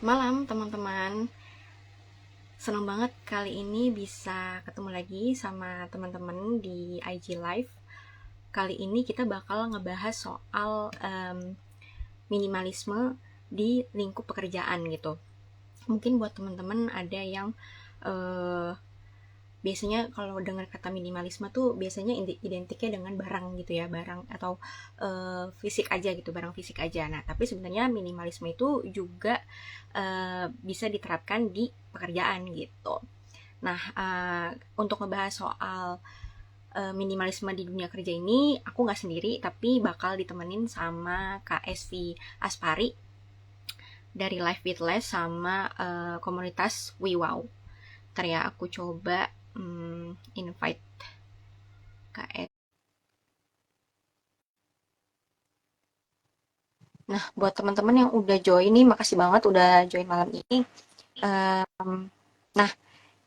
Malam teman-teman, senang banget kali ini bisa ketemu lagi sama teman-teman di IG Live. Kali ini kita bakal ngebahas soal minimalisme di lingkup pekerjaan gitu. Mungkin buat teman-teman ada yang eh, biasanya kalau dengar kata minimalisme tuh biasanya identiknya dengan barang gitu ya, barang atau fisik aja gitu, barang fisik aja. Nah, tapi sebenarnya minimalisme itu juga bisa diterapkan di pekerjaan gitu. Nah, untuk ngebahas soal minimalisme di dunia kerja ini, aku nggak sendiri, tapi bakal ditemenin sama Kak Esvi Aspari dari Life with Less sama komunitas WeWow. Ntar ya, aku coba invite Kak Esvi. Nah, buat teman-teman yang udah join nih, makasih banget udah join malam ini. Nah,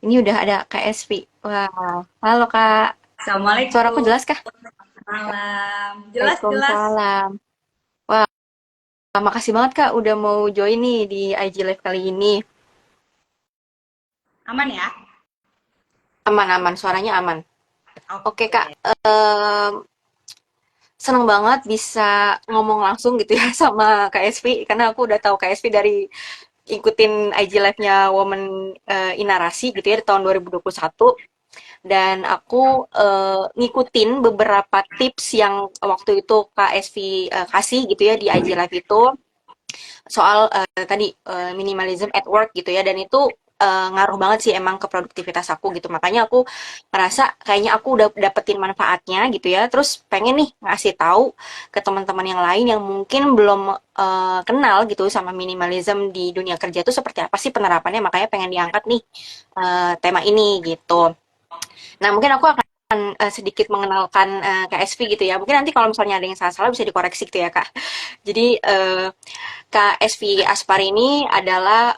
ini udah ada Kak Esvi. Wah, halo Kak. Suaraku Assalamualaikum, jelas kah? malam. Jelas, jelas. Waalaikumsalam. Wah, makasih banget Kak udah mau join nih di IG Live kali ini. Aman ya? Aman-aman, suaranya aman. Oke Kak, Oke. seneng banget bisa ngomong langsung gitu ya sama Kak Esvi, karena aku udah tahu Kak Esvi dari ikutin IG Live-nya Women Inarasi gitu ya di tahun 2021. Dan aku ngikutin beberapa tips yang waktu itu Kak Esvi kasih gitu ya di IG Live itu soal tadi minimalism at work gitu ya, dan itu ngaruh banget sih emang ke produktivitas aku gitu. Makanya aku ngerasa kayaknya aku udah dapetin manfaatnya gitu ya, terus pengen nih ngasih tahu ke teman-teman yang lain yang mungkin belum kenal gitu sama minimalism di dunia kerja itu seperti apa sih penerapannya. Makanya pengen diangkat nih tema ini gitu. Nah, mungkin aku akan sedikit mengenalkan KSV gitu ya. Mungkin nanti kalau misalnya ada yang salah-salah bisa dikoreksi gitu ya, Kak. Jadi, KSV Aspar ini adalah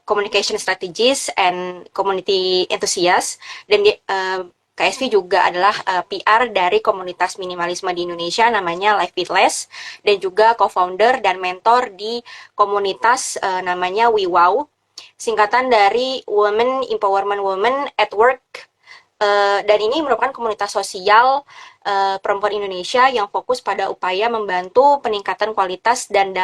Communication Strategist and Community Enthusiast. Dan KSV juga adalah PR dari komunitas minimalisme di Indonesia namanya Life with Less, dan juga co-founder dan mentor di komunitas namanya WeWow, singkatan dari Women Empowerment Women at Work. Dan ini merupakan komunitas sosial perempuan Indonesia yang fokus pada upaya membantu peningkatan kualitas dan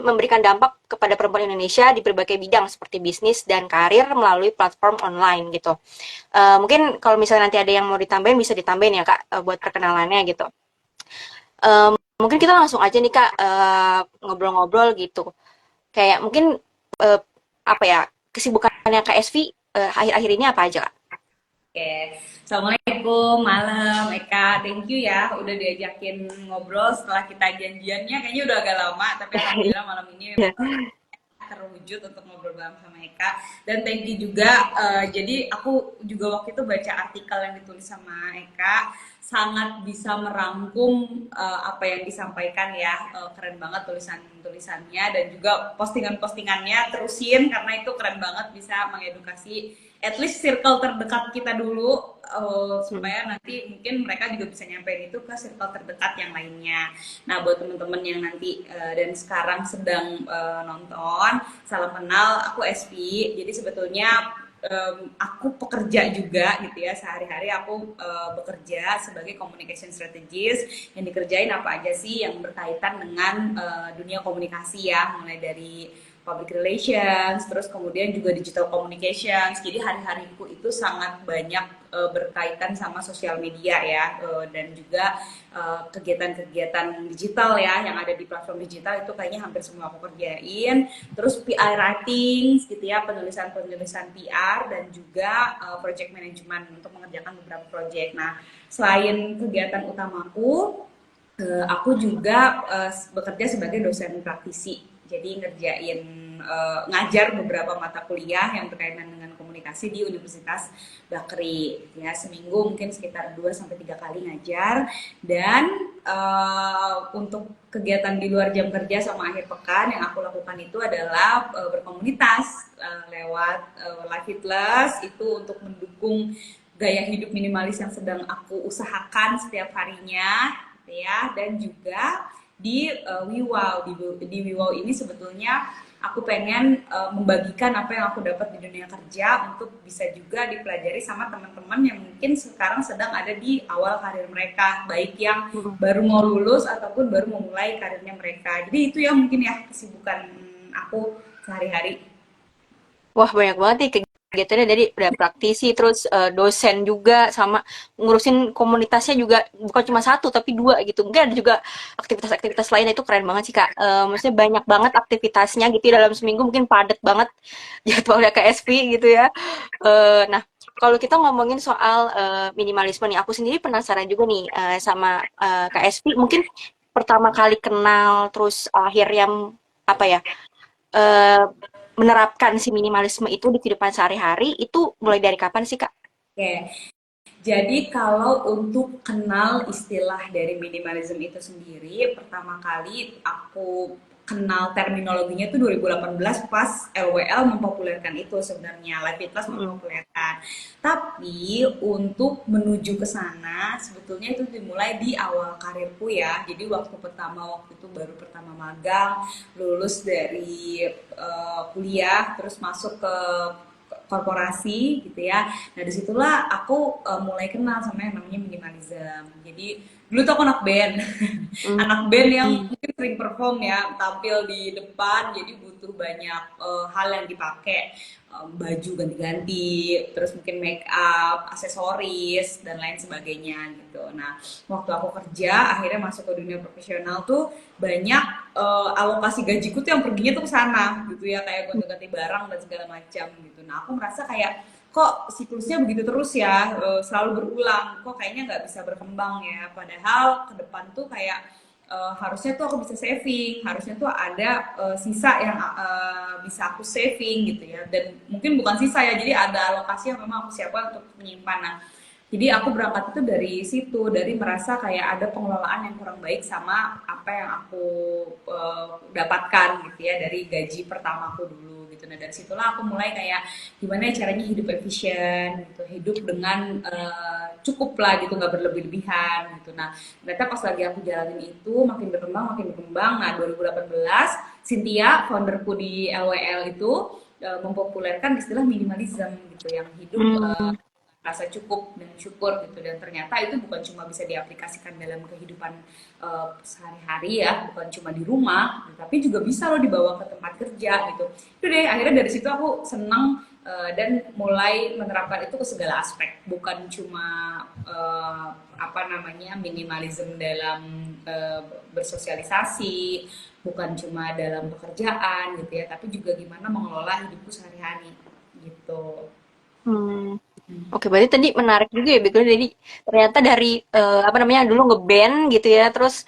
memberikan dampak kepada perempuan Indonesia di berbagai bidang seperti bisnis dan karir melalui platform online gitu. Mungkin kalau misalnya nanti ada yang mau ditambahin bisa ditambahin ya Kak, buat perkenalannya gitu. Mungkin kita langsung aja nih Kak, ngobrol-ngobrol gitu. Kayak mungkin uh, apa ya, kesibukannya Kak SV akhir-akhir ini apa aja Kak? Oke. Assalamualaikum, malam. Eka, thank you ya udah diajakin ngobrol setelah kita janjiannya. Kayaknya udah agak lama, tapi alhamdulillah malam ini Ya. terwujud untuk ngobrol bareng sama Eka. Dan thank you juga, jadi aku juga waktu itu baca artikel yang ditulis sama Eka, sangat bisa merangkum apa yang disampaikan ya. Keren banget tulisan-tulisannya dan juga postingan-postingannya, terusin karena itu keren banget bisa mengedukasi at least circle terdekat kita dulu, Hmm. supaya nanti mungkin mereka juga bisa nyampein itu ke circle terdekat yang lainnya. Nah, buat teman-teman yang nanti dan sekarang sedang nonton, salam kenal, aku SP. Jadi sebetulnya aku pekerja juga gitu ya, sehari-hari aku bekerja sebagai communication strategist. Yang dikerjain apa aja sih yang berkaitan dengan dunia komunikasi ya, mulai dari public relations, terus kemudian juga digital communications. Jadi hari-hariku itu sangat banyak berkaitan sama sosial media ya, dan juga kegiatan-kegiatan digital ya yang ada di platform digital itu kayaknya hampir semua aku kerjain. Terus PR writing gitu ya, penulisan-penulisan PR dan juga project management untuk mengerjakan beberapa project. Nah, selain kegiatan utamaku, aku juga bekerja sebagai dosen praktisi. Jadi ngerjain ngajar beberapa mata kuliah yang berkaitan dengan komunikasi di Universitas Bakri. Ya, seminggu mungkin sekitar 2 sampai 3 kali ngajar dan untuk kegiatan di luar jam kerja sama akhir pekan yang aku lakukan itu adalah berkomunitas lewat Life Fitness itu untuk mendukung gaya hidup minimalis yang sedang aku usahakan setiap harinya ya, dan juga di WeWow. Di WeWow ini sebetulnya aku pengen membagikan apa yang aku dapat di dunia kerja untuk bisa juga dipelajari sama teman-teman yang mungkin sekarang sedang ada di awal karir mereka, baik yang Mm-mm. baru mau lulus ataupun baru memulai karirnya mereka. Jadi itu ya mungkin ya kesibukan aku sehari-hari. Wah, banyak banget nih kegiatannya dari udah praktisi, terus dosen juga, sama ngurusin komunitasnya juga bukan cuma satu tapi dua gitu. Mungkin ada juga aktivitas-aktivitas lain itu keren banget sih Kak. Maksudnya banyak banget aktivitasnya gitu ya, dalam seminggu mungkin padat banget jadwalnya KSP gitu ya. Nah, kalau kita ngomongin soal minimalisme nih, aku sendiri penasaran juga nih sama KSP. Mungkin pertama kali kenal, terus akhirnya apa ya? eh, Menerapkan si minimalisme itu di kehidupan sehari-hari itu mulai dari kapan sih Kak? Oke, jadi kalau untuk kenal istilah dari minimalism itu sendiri, pertama kali aku kenal terminologinya itu 2018 pas LWL mempopulerkan itu sebenarnya, Live Fitness Mm. mempopulerkan. Tapi untuk menuju ke sana sebetulnya itu dimulai di awal karirku ya. Jadi waktu itu baru pertama magang, lulus dari kuliah, terus masuk ke korporasi gitu ya. Nah disitulah aku mulai kenal sama yang namanya minimalism. Jadi dulu tuh aku anak band, anak band yang Hmm. mungkin sering perform ya, tampil di depan, jadi butuh banyak hal yang dipakai, baju ganti-ganti, terus mungkin make up, aksesoris dan lain sebagainya gitu. Nah waktu aku kerja, akhirnya masuk ke dunia profesional tuh banyak alokasi gajiku tuh yang perginya tuh ke sana gitu ya, kayak gonta-ganti barang dan segala macam gitu. Nah aku merasa kayak kok siklusnya begitu terus ya, selalu berulang, kok kayaknya nggak bisa berkembang ya, padahal ke depan tuh kayak harusnya tuh aku bisa saving, harusnya tuh ada sisa yang bisa aku saving gitu ya, dan mungkin bukan sisa ya, jadi ada alokasi yang memang aku siapkan untuk penyimpanan. Jadi aku berangkat itu dari situ, dari merasa kayak ada pengelolaan yang kurang baik sama apa yang aku dapatkan gitu ya dari gaji pertamaku dulu gitu. Nah dari situlah aku mulai kayak gimana ya caranya hidup efisien gitu, hidup dengan cukup lah gitu, nggak berlebih-lebihan gitu. Nah ternyata pas lagi aku jalanin itu makin berkembang makin berkembang. Nah 2018 Cynthia founderku di LWL itu mempopulerkan istilah minimalism gitu, yang hidup Hmm. rasa cukup dan syukur gitu, dan ternyata itu bukan cuma bisa diaplikasikan dalam kehidupan sehari-hari ya, bukan cuma di rumah tapi juga bisa loh dibawa ke tempat kerja gitu. Itu deh akhirnya dari situ aku senang dan mulai menerapkan itu ke segala aspek, bukan cuma apa namanya minimalism dalam bersosialisasi, bukan cuma dalam pekerjaan gitu ya, tapi juga gimana mengelola hidupku sehari-hari gitu. Hmm. Oke, berarti tadi menarik juga ya, Bego. Jadi ternyata dari apa namanya dulu ngeband gitu ya, terus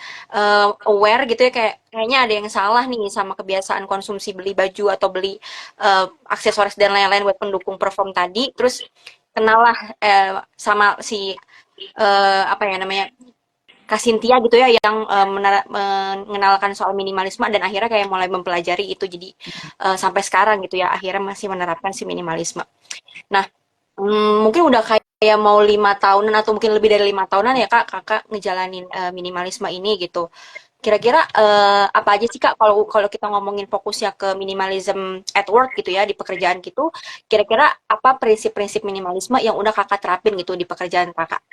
aware gitu ya, kayak kayaknya ada yang salah nih sama kebiasaan konsumsi beli baju atau beli aksesoris dan lain-lain buat pendukung perform tadi. Terus kenalah sama si apa ya namanya Kak Cynthia gitu ya yang mengenalkan soal minimalisme dan akhirnya kayak mulai mempelajari itu jadi sampai sekarang gitu ya akhirnya masih menerapkan si minimalisme. Nah, mungkin udah kayak mau 5 tahunan atau mungkin lebih dari 5 tahunan ya Kak, Kakak ngejalanin minimalisme ini gitu. Kira-kira apa aja sih Kak kalau kalau kita ngomongin fokusnya ke minimalism at work gitu ya di pekerjaan gitu, kira-kira apa prinsip-prinsip minimalisme yang udah Kakak terapin gitu di pekerjaan Kakak?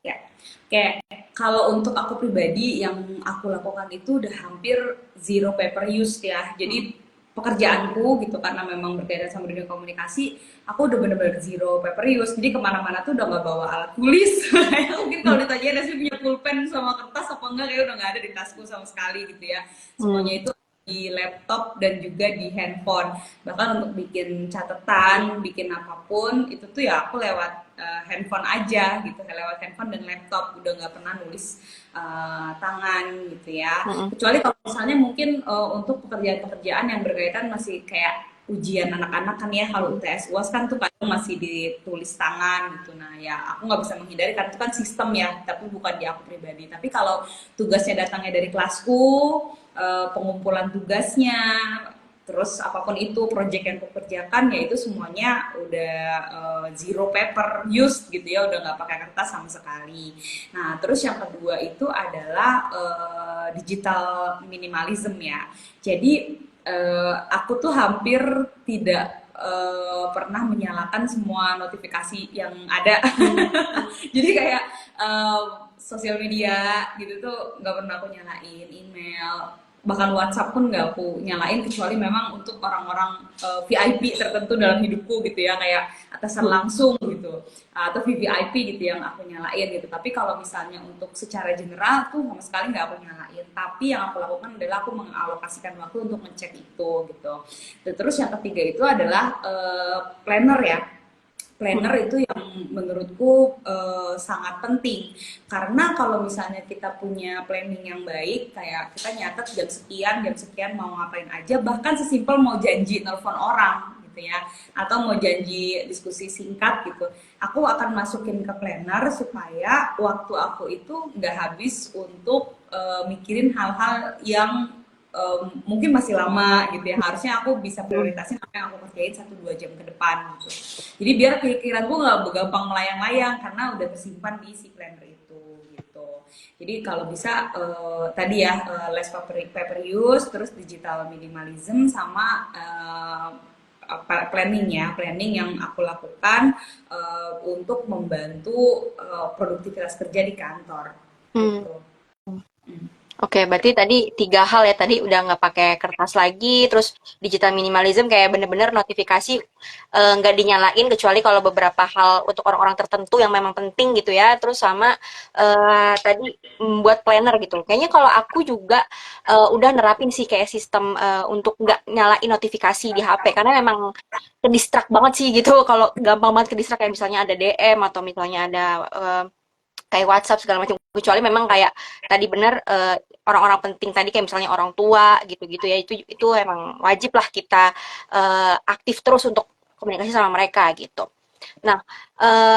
Ya, kayak kalau untuk aku pribadi yang aku lakukan itu udah hampir zero paper use ya. Jadi pekerjaanku gitu karena memang berkaitan sama dunia komunikasi, aku udah bener-bener zero paper use. Jadi kemana-mana tuh udah nggak bawa alat tulis. Mungkin kalau ditanya Resmi punya pulpen sama kertas apa enggak, kayak udah nggak ada di tasku sama sekali gitu ya. Semuanya Hmm. itu di laptop dan juga di handphone. Bahkan untuk bikin catatan, bikin apapun itu tuh ya aku lewat handphone aja gitu, lewat handphone dan laptop, udah nggak pernah nulis tangan gitu ya. Mm-mm. Kecuali kalau misalnya mungkin untuk pekerjaan-pekerjaan yang berkaitan masih kayak ujian anak-anak kan ya, kalau UTS UAS kan tuh kadang masih ditulis tangan gitu. Nah ya aku nggak bisa menghindari karena itu kan sistem ya, tapi bukan di aku pribadi. Tapi kalau tugasnya datangnya dari kelasku, pengumpulan tugasnya, terus apapun itu project yang kukerjakan ya itu semuanya udah zero paper use gitu ya, udah nggak pakai kertas sama sekali. Nah terus yang kedua itu adalah digital minimalism ya. Jadi aku tuh hampir tidak pernah menyalakan semua notifikasi yang ada. Hmm. Jadi kayak sosial media gitu tuh nggak pernah aku nyalain, email, bahkan WhatsApp pun nggak aku nyalain kecuali memang untuk orang-orang VIP tertentu dalam hidupku gitu ya, kayak atasan Hmm. langsung gitu atau VVIP gitu yang aku nyalain gitu. Tapi kalau misalnya untuk secara general tuh sama sekali nggak aku nyalain. Tapi yang aku lakukan adalah aku mengalokasikan waktu untuk ngecek itu gitu. Dan terus yang ketiga itu adalah planner ya. Planner Hmm. itu yang menurutku sangat penting karena kalau misalnya kita punya planning yang baik, kayak kita nyatet jam sekian mau ngapain aja, bahkan sesimpel mau janji nelfon orang gitu ya, atau mau janji diskusi singkat gitu, aku akan masukin ke planner supaya waktu aku itu nggak habis untuk mikirin hal-hal yang mungkin masih lama gitu ya, harusnya aku bisa Hmm. prioritasin apa yang aku kerjain 1-2 jam ke depan gitu. Jadi biar pikiran gue nggak gampang melayang-layang karena udah tersimpan di si planner itu gitu. Jadi kalau bisa tadi ya less paper use, terus digital minimalism sama planning ya, planning yang aku lakukan untuk membantu produktivitas kerja di kantor Hmm. gitu. Hmm. Oke, berarti tadi 3 hal ya. Tadi udah nggak pakai kertas lagi, terus digital minimalism kayak bener-bener notifikasi nggak dinyalain kecuali kalau beberapa hal untuk orang-orang tertentu yang memang penting gitu ya. Terus sama tadi buat planner gitu. Kayaknya kalau aku juga udah nerapin sih kayak sistem untuk nggak nyalain notifikasi di HP karena memang kedistrak banget sih gitu. Kalau gampang banget kedistrak kayak misalnya ada DM atau misalnya ada kayak WhatsApp segala macam, kecuali memang kayak tadi benar orang-orang penting tadi kayak misalnya orang tua gitu-gitu ya, itu emang wajib lah kita aktif terus untuk komunikasi sama mereka gitu. Nah,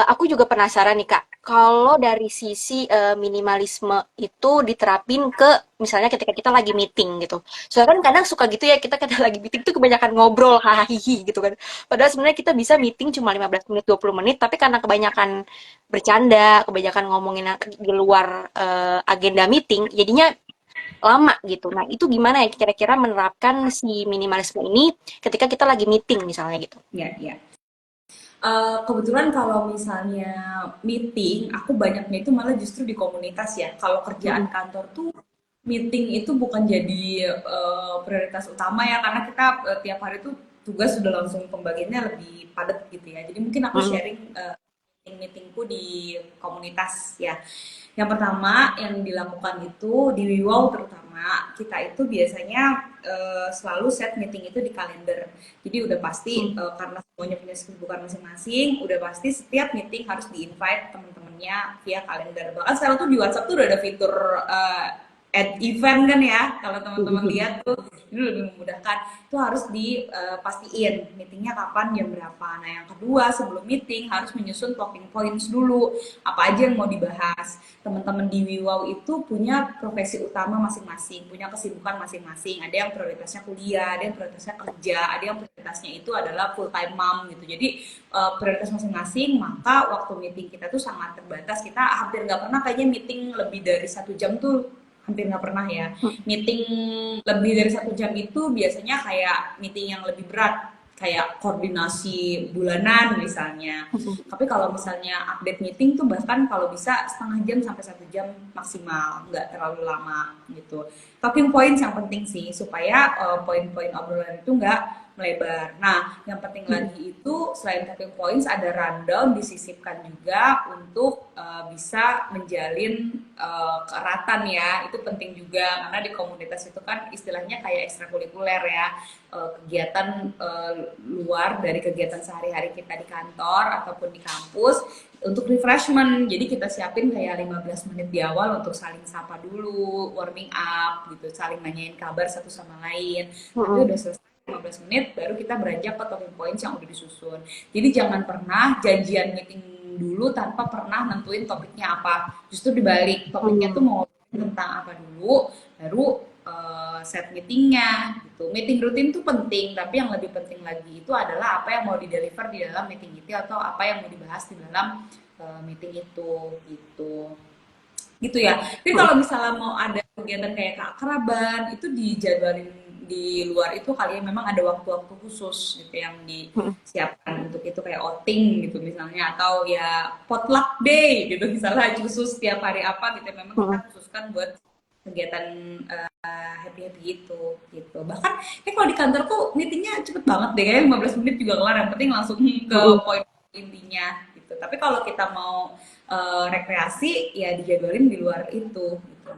aku juga penasaran nih Kak, kalau dari sisi minimalisme itu diterapin ke misalnya ketika kita lagi meeting gitu. Soalnya kan kadang suka gitu ya, kita ketika lagi meeting tuh kebanyakan ngobrol, hahaha gitu kan. Padahal sebenarnya kita bisa meeting cuma 15 menit, 20 menit, tapi karena kebanyakan bercanda, kebanyakan ngomongin di luar agenda meeting, jadinya lama gitu. Nah, itu gimana ya kira-kira menerapkan si minimalisme ini ketika kita lagi meeting misalnya gitu? Ya, ya. Kebetulan kalau misalnya meeting, aku banyaknya itu malah justru di komunitas ya. Kalau kerjaan Mm-mm. kantor tuh meeting itu bukan jadi prioritas utama ya, karena kita tiap hari tuh tugas sudah langsung pembagiannya lebih padat gitu ya. Jadi mungkin aku Mm-mm. sharing meeting-meetingku di komunitas ya. Yang pertama yang dilakukan itu di Wiwow terutama, kita itu biasanya selalu set meeting itu di kalender. Jadi udah pasti karena semuanya punya kesibukan masing-masing, udah pasti setiap meeting harus di-invite teman-temannya via kalender. Bahkan sekarang tuh di WhatsApp tuh udah ada fitur add event kan ya. Kalau teman-teman lihat tuh ini lebih memudahkan. Itu harus dipastiin meetingnya kapan, jam berapa. Nah, yang kedua sebelum meeting harus menyusun talking points dulu. Apa aja yang mau dibahas. Teman-teman di Wiwow itu punya profesi utama masing-masing, punya kesibukan masing-masing. Ada yang prioritasnya kuliah, ada yang prioritasnya kerja, ada yang prioritasnya itu adalah full time mom gitu. Jadi prioritas masing-masing, maka waktu meeting kita tuh sangat terbatas. Kita hampir nggak pernah kayaknya meeting lebih dari 1 jam tuh, hampir nggak pernah ya. Meeting lebih dari 1 jam itu biasanya kayak meeting yang lebih berat, kayak koordinasi bulanan misalnya. Tapi kalau misalnya update meeting tuh bahkan kalau bisa setengah jam sampai 1 jam maksimal, nggak terlalu lama gitu. Talking points yang penting sih supaya poin-poin obrolan itu nggak melebar. Nah, yang penting lagi itu selain talking points ada rundown disisipkan juga untuk bisa menjalin keeratan ya. Itu penting juga karena di komunitas itu kan istilahnya kayak ekstrakurikuler ya, kegiatan luar dari kegiatan sehari-hari kita di kantor ataupun di kampus untuk refreshment. Jadi kita siapin kayak 15 menit di awal untuk saling sapa dulu, warming up gitu, saling nanyain kabar satu sama lain. Tapi Mm-mm. udah selesai 15 menit baru kita beranjak ke talking points yang udah disusun. Jadi jangan pernah janjian meeting dulu tanpa pernah nentuin topiknya apa. Justru dibalik, topiknya tuh Hmm. mau tentang apa dulu, baru set meetingnya gitu. Meeting rutin tuh penting, tapi yang lebih penting lagi itu adalah apa yang mau di deliver di dalam meeting itu atau apa yang mau dibahas di dalam meeting itu gitu. Gitu ya. Tapi kalau misalnya mau ada kegiatan kayak keakraban itu dijadwalin di luar itu kalian memang ada waktu-waktu khusus gitu yang disiapkan untuk itu kayak outing gitu misalnya atau ya potluck day gitu misalnya khusus tiap hari apa gitu memang kita khususkan buat kegiatan happy happy gitu bahkan kalau di kantor tuh meetingnya cepet banget deh kayak 15 menit juga kelar yang penting langsung ke poin intinya gitu tapi kalau kita mau rekreasi ya dijadwalin di luar itu gitu.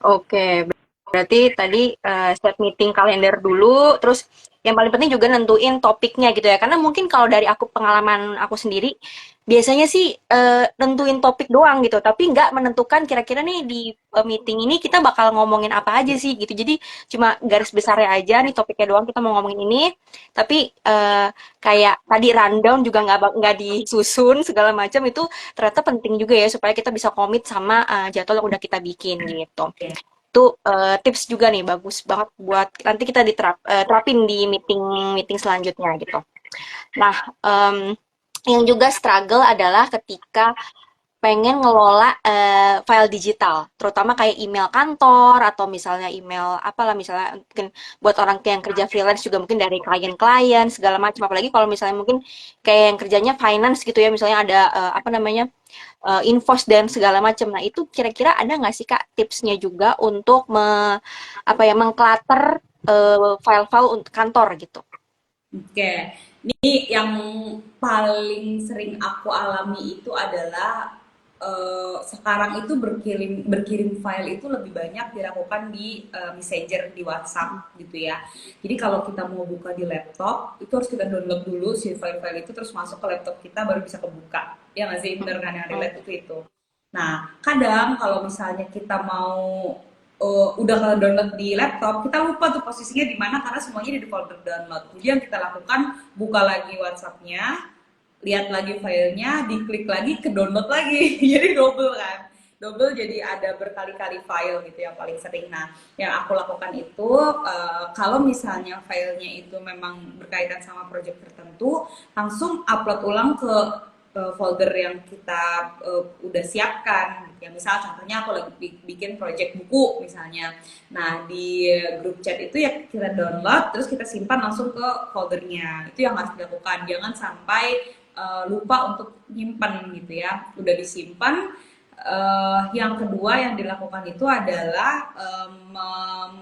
Oke, berarti tadi set meeting kalender dulu, terus yang paling penting juga nentuin topiknya gitu ya. Karena mungkin kalau dari aku pengalaman aku sendiri, biasanya sih nentuin topik doang gitu, tapi nggak menentukan kira-kira nih di meeting ini kita bakal ngomongin apa aja sih gitu. Jadi cuma garis besarnya aja nih topiknya doang kita mau ngomongin ini, tapi kayak tadi rundown juga nggak disusun segala macam itu ternyata penting juga ya supaya kita bisa komit sama jadwal yang udah kita bikin gitu. Itu tips juga nih bagus banget buat nanti kita terapin di meeting meeting selanjutnya gitu. Nah, yang juga struggle adalah ketika pengen ngelola file digital, terutama kayak email kantor atau misalnya email apalah misalnya mungkin buat orang yang kerja freelance juga mungkin dari klien-klien segala macam. Apalagi kalau misalnya mungkin kayak yang kerjanya finance gitu ya, misalnya ada apa namanya invoice dan segala macam. Nah itu kira-kira ada nggak sih Kak tipsnya juga untuk apa ya mengclutter file-file untuk kantor gitu? Oke, ini yang paling sering aku alami itu adalah sekarang itu berkirim berkirim file itu lebih banyak dilakukan di Messenger di WhatsApp gitu ya. Jadi kalau kita mau buka di laptop itu harus kita download dulu si file-file itu terus masuk ke laptop kita baru bisa kebuka. Ya nggak sih bener kan yang relate itu. Nah kadang kalau misalnya kita mau udah kalau download di laptop, kita lupa tuh posisinya di mana karena semuanya di folder download. Jadi yang kita lakukan, buka lagi WhatsApp-nya, lihat lagi filenya, diklik lagi, ke download lagi. Jadi double kan. Double jadi ada berkali-kali file gitu yang paling sering. Nah, yang aku lakukan itu, kalau misalnya filenya itu memang berkaitan sama project tertentu, langsung upload ulang ke folder yang kita udah siapkan gitu ya. Misal contohnya aku lagi bikin project buku misalnya. Nah, di grup chat itu ya kita download terus kita simpan langsung ke foldernya. Itu yang harus dilakukan. Jangan sampai lupa untuk nyimpan gitu ya. Udah disimpan. Yang kedua yang dilakukan itu adalah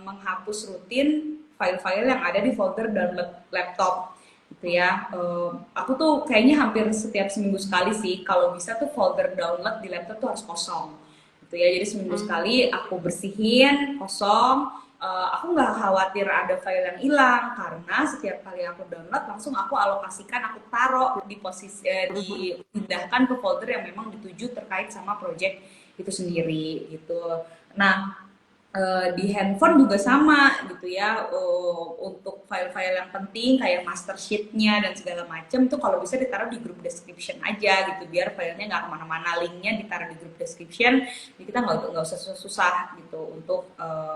menghapus rutin file-file yang ada di folder download laptop gitu ya. Aku tuh kayaknya hampir setiap seminggu sekali sih kalau bisa tuh folder download di laptop tuh harus kosong gitu ya. Jadi seminggu sekali aku bersihin kosong. Aku nggak khawatir ada file yang hilang karena setiap kali aku download langsung aku alokasikan, aku taruh di posisi dipindahkan ke folder yang memang dituju terkait sama project itu sendiri gitu. Nah, di handphone juga sama gitu ya. Untuk file-file yang penting kayak master sheet-nya dan segala macam tuh kalau bisa ditaruh di grup description aja gitu biar filenya nggak kemana-mana, linknya ditaruh di grup description jadi kita nggak usah susah-susah gitu untuk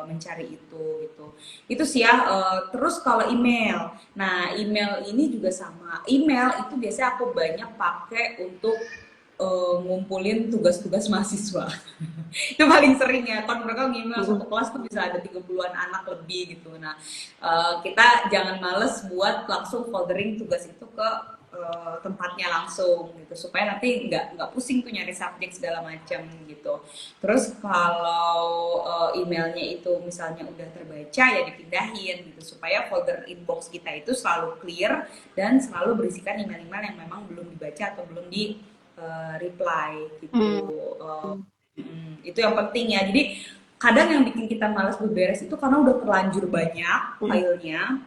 mencari itu gitu. Itu sih ya. Terus kalau email, nah email ini juga sama. Email itu biasanya aku banyak pakai untuk ngumpulin tugas-tugas mahasiswa. Itu paling sering ya, kan mereka ngemail satu kelas tuh bisa ada 30-an anak lebih gitu. Nah, kita jangan males buat langsung foldering tugas itu ke tempatnya langsung gitu supaya nanti nggak pusing tuh nyari subjek segala macam gitu. Terus kalau emailnya itu misalnya udah terbaca ya dipindahin gitu supaya folder inbox kita itu selalu clear dan selalu berisikan email-email yang memang belum dibaca atau belum di reply gitu. Hmm. Itu yang penting ya. Jadi kadang yang bikin kita malas beberes itu karena udah terlanjur banyak filenya.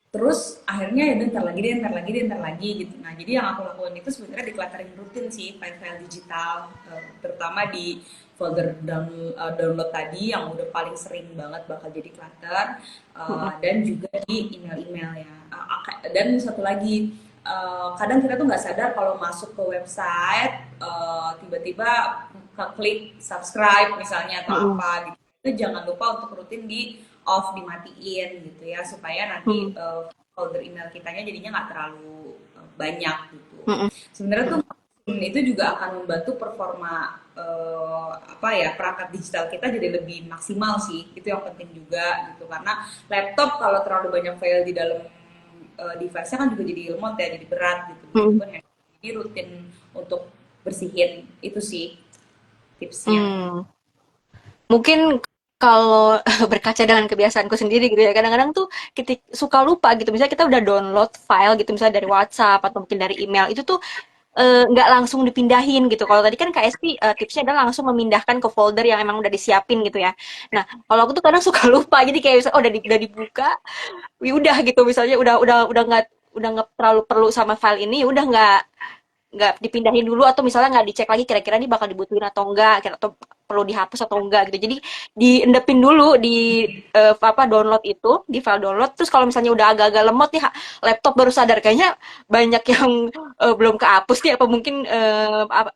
Terus akhirnya ya ntar lagi deh, ntar lagi deh, ntar lagi gitu. Nah jadi yang aku lakukan itu sebenarnya decluttering rutin sih file-file digital, terutama di folder download tadi yang udah paling sering banget bakal jadi clutter, dan juga di email-email ya. Dan satu lagi, kadang kita tuh nggak sadar kalau masuk ke website tiba-tiba klik subscribe misalnya atau apa gitu itu jangan lupa untuk rutin di off dimatiin gitu ya supaya nanti folder email kitanya jadinya nggak terlalu banyak gitu. Sebenarnya tuh itu juga akan membantu performa apa ya perangkat digital kita jadi lebih maksimal sih. Itu yang penting juga gitu, karena laptop kalau terlalu banyak file di dalam device-nya kan juga jadi lemot ya, jadi berat gitu. Hmm. Begitupun handphone, jadi rutin untuk bersihin. Itu sih tipsnya. Hmm. Mungkin kalau berkaca dengan kebiasaanku sendiri gitu ya, kadang-kadang tuh suka lupa gitu. Misalnya kita udah download file gitu, misalnya dari WhatsApp atau mungkin dari email, itu tuh nggak langsung dipindahin gitu. Kalau tadi kan KSP tipsnya adalah langsung memindahkan ke folder yang emang udah disiapin gitu ya. Nah, kalau aku tuh kadang suka lupa. Jadi kayak misalnya, oh udah dibuka, ya udah gitu. Misalnya udah nggak terlalu perlu sama file ini, ya udah nggak dipindahin dulu atau misalnya nggak dicek lagi kira-kira ini bakal dibutuhin atau enggak atau perlu dihapus atau enggak gitu jadi diendepin dulu di apa download itu di file download terus kalau misalnya udah agak-agak lemot nih laptop baru sadar kayaknya banyak yang belum kehapus nih apa mungkin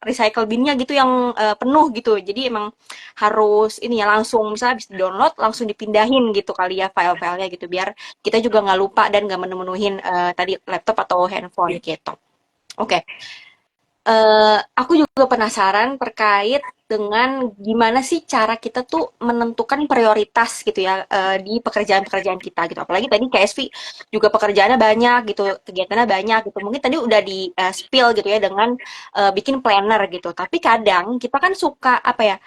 recycle binnya gitu yang penuh gitu jadi emang harus ini ya langsung misalnya habis di download langsung dipindahin gitu kali ya file-filenya gitu biar kita juga nggak lupa dan nggak menemenuhin tadi laptop atau handphone gitu. Oke. Aku juga penasaran terkait dengan gimana sih cara kita tuh menentukan prioritas gitu ya di pekerjaan-pekerjaan kita gitu. Apalagi tadi KSV juga pekerjaannya banyak gitu, kegiatannya banyak gitu. Mungkin tadi udah di spill gitu ya dengan bikin planner gitu. Tapi kadang kita kan suka apa ya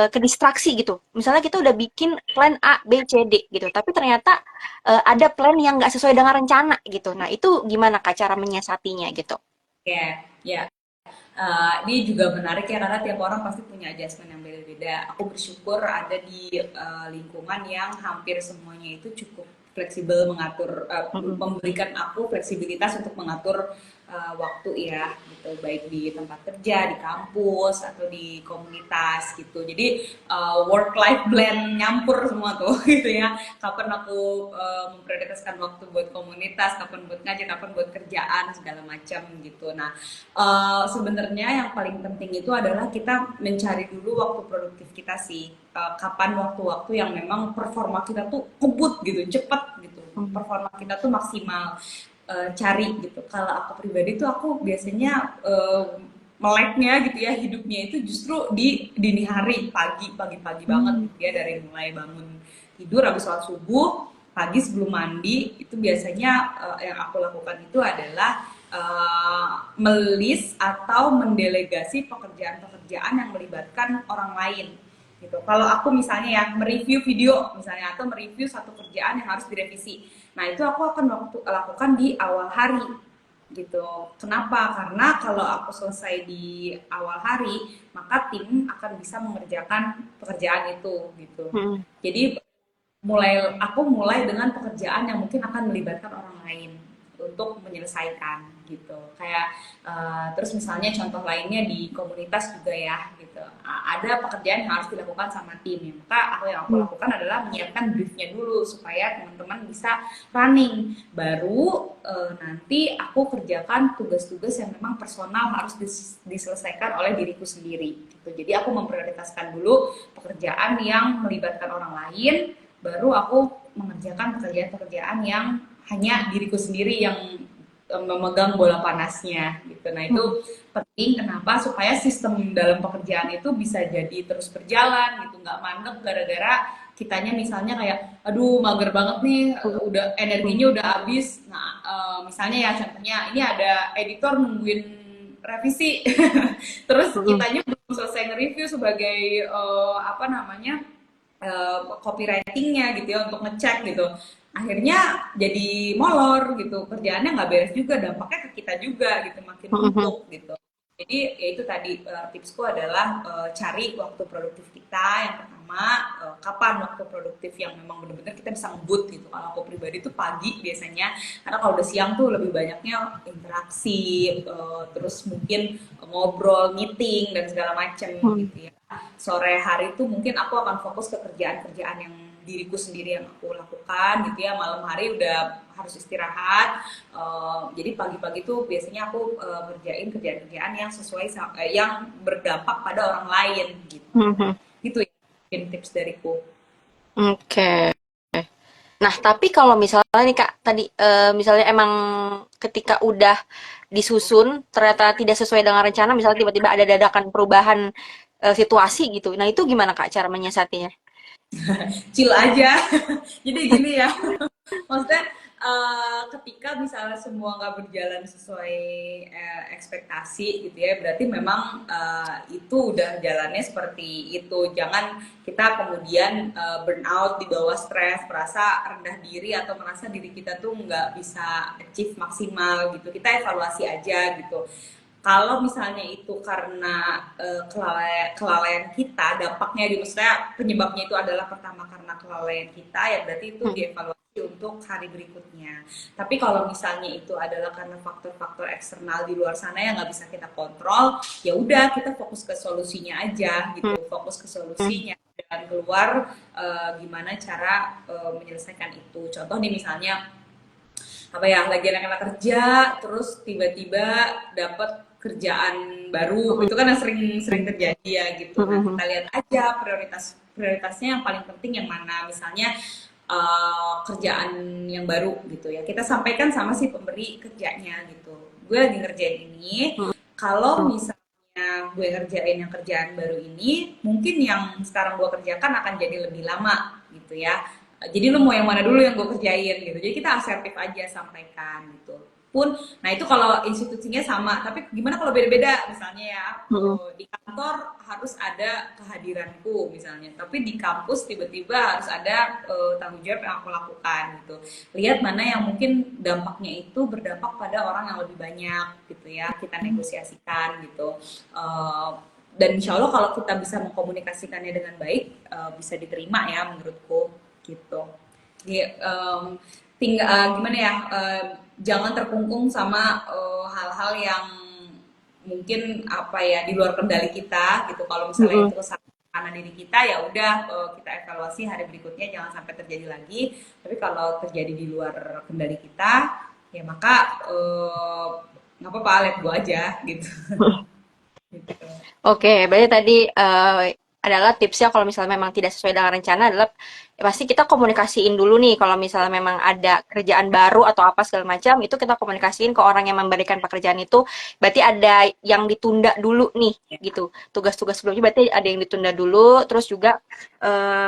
ke distraksi gitu. Misalnya kita udah bikin plan A, B, C, D gitu. Tapi ternyata ada plan yang nggak sesuai dengan rencana gitu. Nah itu gimana Kak cara menyiasatinya gitu? Ya, ya. Dia juga menarik ya karena tiap orang pasti punya adjustment yang beda-beda. Aku bersyukur ada di lingkungan yang hampir semuanya itu cukup fleksibel mengatur, Mm-mm. memberikan aku fleksibilitas untuk mengatur waktu ya, gitu. Baik di tempat kerja, di kampus atau di komunitas gitu. Jadi work life blend nyampur semua tuh gitu ya. Kapan aku memprioritaskan waktu buat komunitas, kapan buat ngajar, kapan buat kerjaan segala macam gitu. Nah, sebenarnya yang paling penting itu adalah kita mencari dulu waktu produktif kita sih. Kapan waktu-waktu yang memang performa kita tuh kebut gitu, cepet gitu. Mm. Performa kita tuh maksimal. Cari gitu. Kalau aku pribadi tuh aku biasanya meleknya gitu ya hidupnya itu justru di dini hari, pagi-pagi banget Mm. gitu ya dari mulai bangun tidur habis sholat subuh, pagi sebelum mandi itu biasanya yang aku lakukan itu adalah melis atau mendelegasi pekerjaan-pekerjaan yang melibatkan orang lain gitu. Kalau aku misalnya ya mereview video misalnya atau mereview satu kerjaan yang harus direvisi, nah itu aku akan lakukan di awal hari gitu. Kenapa? Karena kalau aku selesai di awal hari, maka tim akan bisa mengerjakan pekerjaan itu gitu. Mm. Jadi aku mulai dengan pekerjaan yang mungkin akan melibatkan orang lain untuk menyelesaikan gitu kayak terus misalnya contoh lainnya di komunitas juga ya gitu. Ada pekerjaan yang harus dilakukan sama tim ya. Maka yang aku Mm. lakukan adalah menyiapkan briefnya dulu supaya teman-teman bisa running baru nanti aku kerjakan tugas-tugas yang memang personal harus diselesaikan oleh diriku sendiri gitu. Jadi aku memprioritaskan dulu pekerjaan yang melibatkan orang lain baru aku mengerjakan pekerjaan-pekerjaan yang hanya diriku sendiri yang memegang bola panasnya gitu. Nah itu Mm. penting kenapa supaya sistem dalam pekerjaan itu bisa jadi terus berjalan gitu, nggak mandek gara-gara kitanya misalnya kayak aduh mager banget nih udah energinya udah habis. Nah misalnya ya contohnya ini ada editor nungguin revisi terus Mm. kitanya belum selesai nge-review sebagai apa namanya copywritingnya gitu ya untuk ngecek gitu akhirnya jadi molor gitu kerjaannya nggak beres juga dampaknya ke kita juga gitu makin Mm. numpuk gitu jadi ya itu tadi tipsku adalah cari waktu produktif kita yang pertama kapan waktu produktif yang memang benar-benar kita bisa ngebut gitu kalau aku pribadi itu pagi biasanya karena kalau udah siang tuh lebih banyaknya interaksi terus mungkin ngobrol meeting dan segala macam Mm. gitu ya sore hari itu mungkin aku akan fokus ke kerjaan-kerjaan yang diriku sendiri yang aku lakukan gitu ya malam hari udah harus istirahat jadi pagi-pagi tuh biasanya aku kerjain kerjaan-kerjaan yang sesuai yang berdampak pada orang lain gitu Mhm. gitu ya mungkin tips dariku. Oke. Nah, tapi kalau misalnya nih Kak, tadi misalnya emang ketika udah disusun ternyata tidak sesuai dengan rencana, misalnya tiba-tiba ada dadakan perubahan situasi gitu. Nah, itu gimana Kak cara menyiasatinya? Chill aja. Jadi gini ya, maksudnya ketika misalnya semua nggak berjalan sesuai ekspektasi gitu ya, berarti memang itu udah jalannya seperti itu. Jangan kita kemudian burn out di bawah stres, merasa rendah diri atau merasa diri kita tuh nggak bisa achieve maksimal gitu. Kita evaluasi aja gitu. Kalau misalnya itu karena kelalaian kita, dampaknya di maksudnya penyebabnya itu adalah pertama karena kelalaian kita, ya berarti itu Hmm. dievaluasi untuk hari berikutnya. Tapi kalau misalnya itu adalah karena faktor-faktor eksternal di luar sana yang nggak bisa kita kontrol, ya udah kita fokus ke solusinya aja Hmm. gitu, fokus ke Hmm. solusinya dan keluar gimana cara menyelesaikan itu. Contoh nih misalnya apa ya, lagi anak-anak kerja terus tiba-tiba dapat kerjaan baru, Hmm. itu kan yang sering terjadi ya gitu. Nah Hmm. kita lihat aja prioritasnya yang paling penting yang mana, misalnya kerjaan yang baru gitu ya, kita sampaikan sama si pemberi kerjanya gitu, gue lagi ngerjain ini, Hmm. kalau Hmm. misalnya gue ngerjain yang kerjaan baru ini, mungkin yang sekarang gue kerjakan akan jadi lebih lama gitu ya. Jadi lu mau yang mana dulu yang gue kerjain gitu. Jadi kita asertif aja sampaikan gitu. Pun, nah itu kalau institusinya sama. Tapi gimana kalau beda-beda? Misalnya ya Hmm. di kantor harus ada kehadiranku misalnya. Tapi di kampus tiba-tiba harus ada tanggung jawab yang aku lakukan gitu. Lihat mana yang mungkin dampaknya itu berdampak pada orang yang lebih banyak gitu ya. Kita negosiasikan gitu. Dan insya Allah kalau kita bisa mengkomunikasikannya dengan baik, bisa diterima ya menurutku gitu. Jadi tinggal gimana ya, jangan terkungkung sama hal-hal yang mungkin apa ya di luar kendali kita gitu. Kalau misalnya Hmm. itu kesalahan karena diri kita, ya udah kita evaluasi hari berikutnya jangan sampai terjadi lagi. Tapi kalau terjadi di luar kendali kita, ya maka nggak apa-apa, let go aja gitu. Gitu. Oke, berarti tadi adalah tipsnya kalau misalnya memang tidak sesuai dengan rencana adalah ya pasti kita komunikasiin dulu nih kalau misalnya memang ada kerjaan baru atau apa segala macam itu kita komunikasiin ke orang yang memberikan pekerjaan itu berarti ada yang ditunda dulu nih gitu tugas-tugas sebelumnya berarti ada yang ditunda dulu terus juga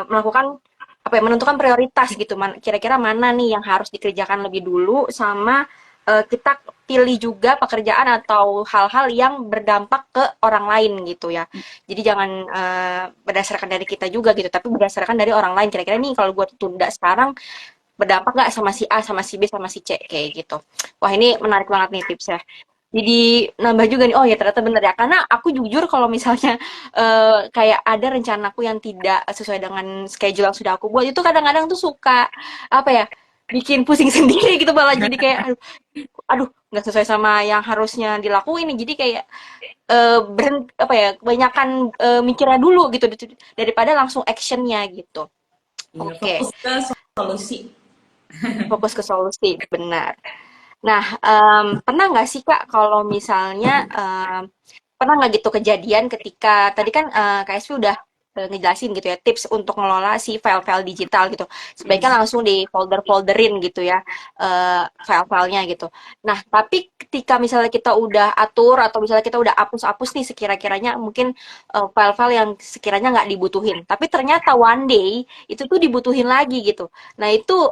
melakukan apa ya menentukan prioritas gitu kira-kira mana nih yang harus dikerjakan lebih dulu sama kita pilih juga pekerjaan atau hal-hal yang berdampak ke orang lain gitu ya. Jadi jangan berdasarkan dari kita juga gitu, tapi berdasarkan dari orang lain. Kira-kira nih kalau gue tunda sekarang berdampak nggak sama si A, sama si B, sama si C kayak gitu. Wah ini menarik banget nih tipsnya. Jadi nambah juga nih, oh ya ternyata bener ya. Karena aku jujur kalau misalnya kayak ada rencanaku yang tidak sesuai dengan schedule yang sudah aku buat, itu kadang-kadang tuh suka apa ya, bikin pusing sendiri gitu malah jadi kayak aduh nggak sesuai sama yang harusnya dilakuin nih jadi kayak apa ya kebanyakan mikirnya dulu gitu daripada langsung actionnya gitu. Ya, Oke, fokus ke solusi. fokus ke solusi benar. Nah, pernah nggak sih Kak kalau misalnya pernah nggak gitu kejadian ketika tadi kan KSP udah ngejelasin gitu ya tips untuk ngelola si file-file digital gitu. Sebaiknya langsung di folder-folderin gitu ya file-filenya gitu. Nah, tapi ketika misalnya kita udah atur atau misalnya kita udah hapus-hapus nih sekira-kiranya mungkin file-file yang sekiranya nggak dibutuhin. Tapi ternyata one day itu tuh dibutuhin lagi gitu. Nah, itu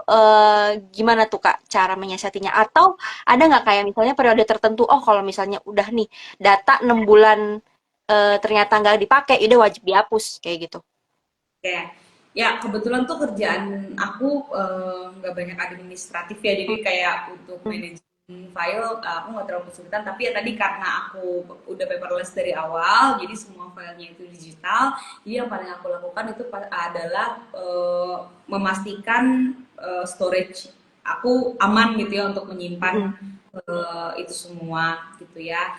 gimana tuh Kak cara menyiasatinya? Atau ada nggak kayak misalnya periode tertentu, oh kalau misalnya udah nih data 6 bulan ternyata nggak dipakai, udah wajib dihapus kayak gitu. Kayak ya kebetulan tuh kerjaan aku nggak banyak administratif ya, jadi kayak untuk Hmm. manajemen file aku nggak terlalu kesulitan, tapi ya tadi karena aku udah paperless dari awal jadi semua filenya itu digital, jadi yang paling aku lakukan itu adalah memastikan storage aku aman gitu ya untuk menyimpan Mm-mm. itu semua gitu ya.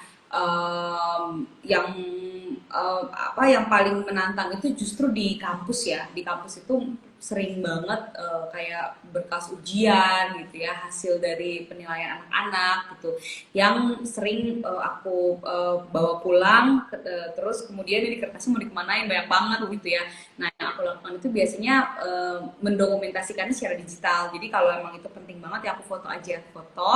Yang apa yang paling menantang itu justru di kampus ya, di kampus itu sering banget kayak berkas ujian gitu ya, hasil dari penilaian anak-anak gitu yang sering aku bawa pulang terus kemudian ini kertasnya mau dikemanain banyak banget gitu ya. Nah yang aku aku lakukan itu biasanya mendokumentasikannya secara digital. Jadi kalau emang itu penting banget ya aku foto aja, foto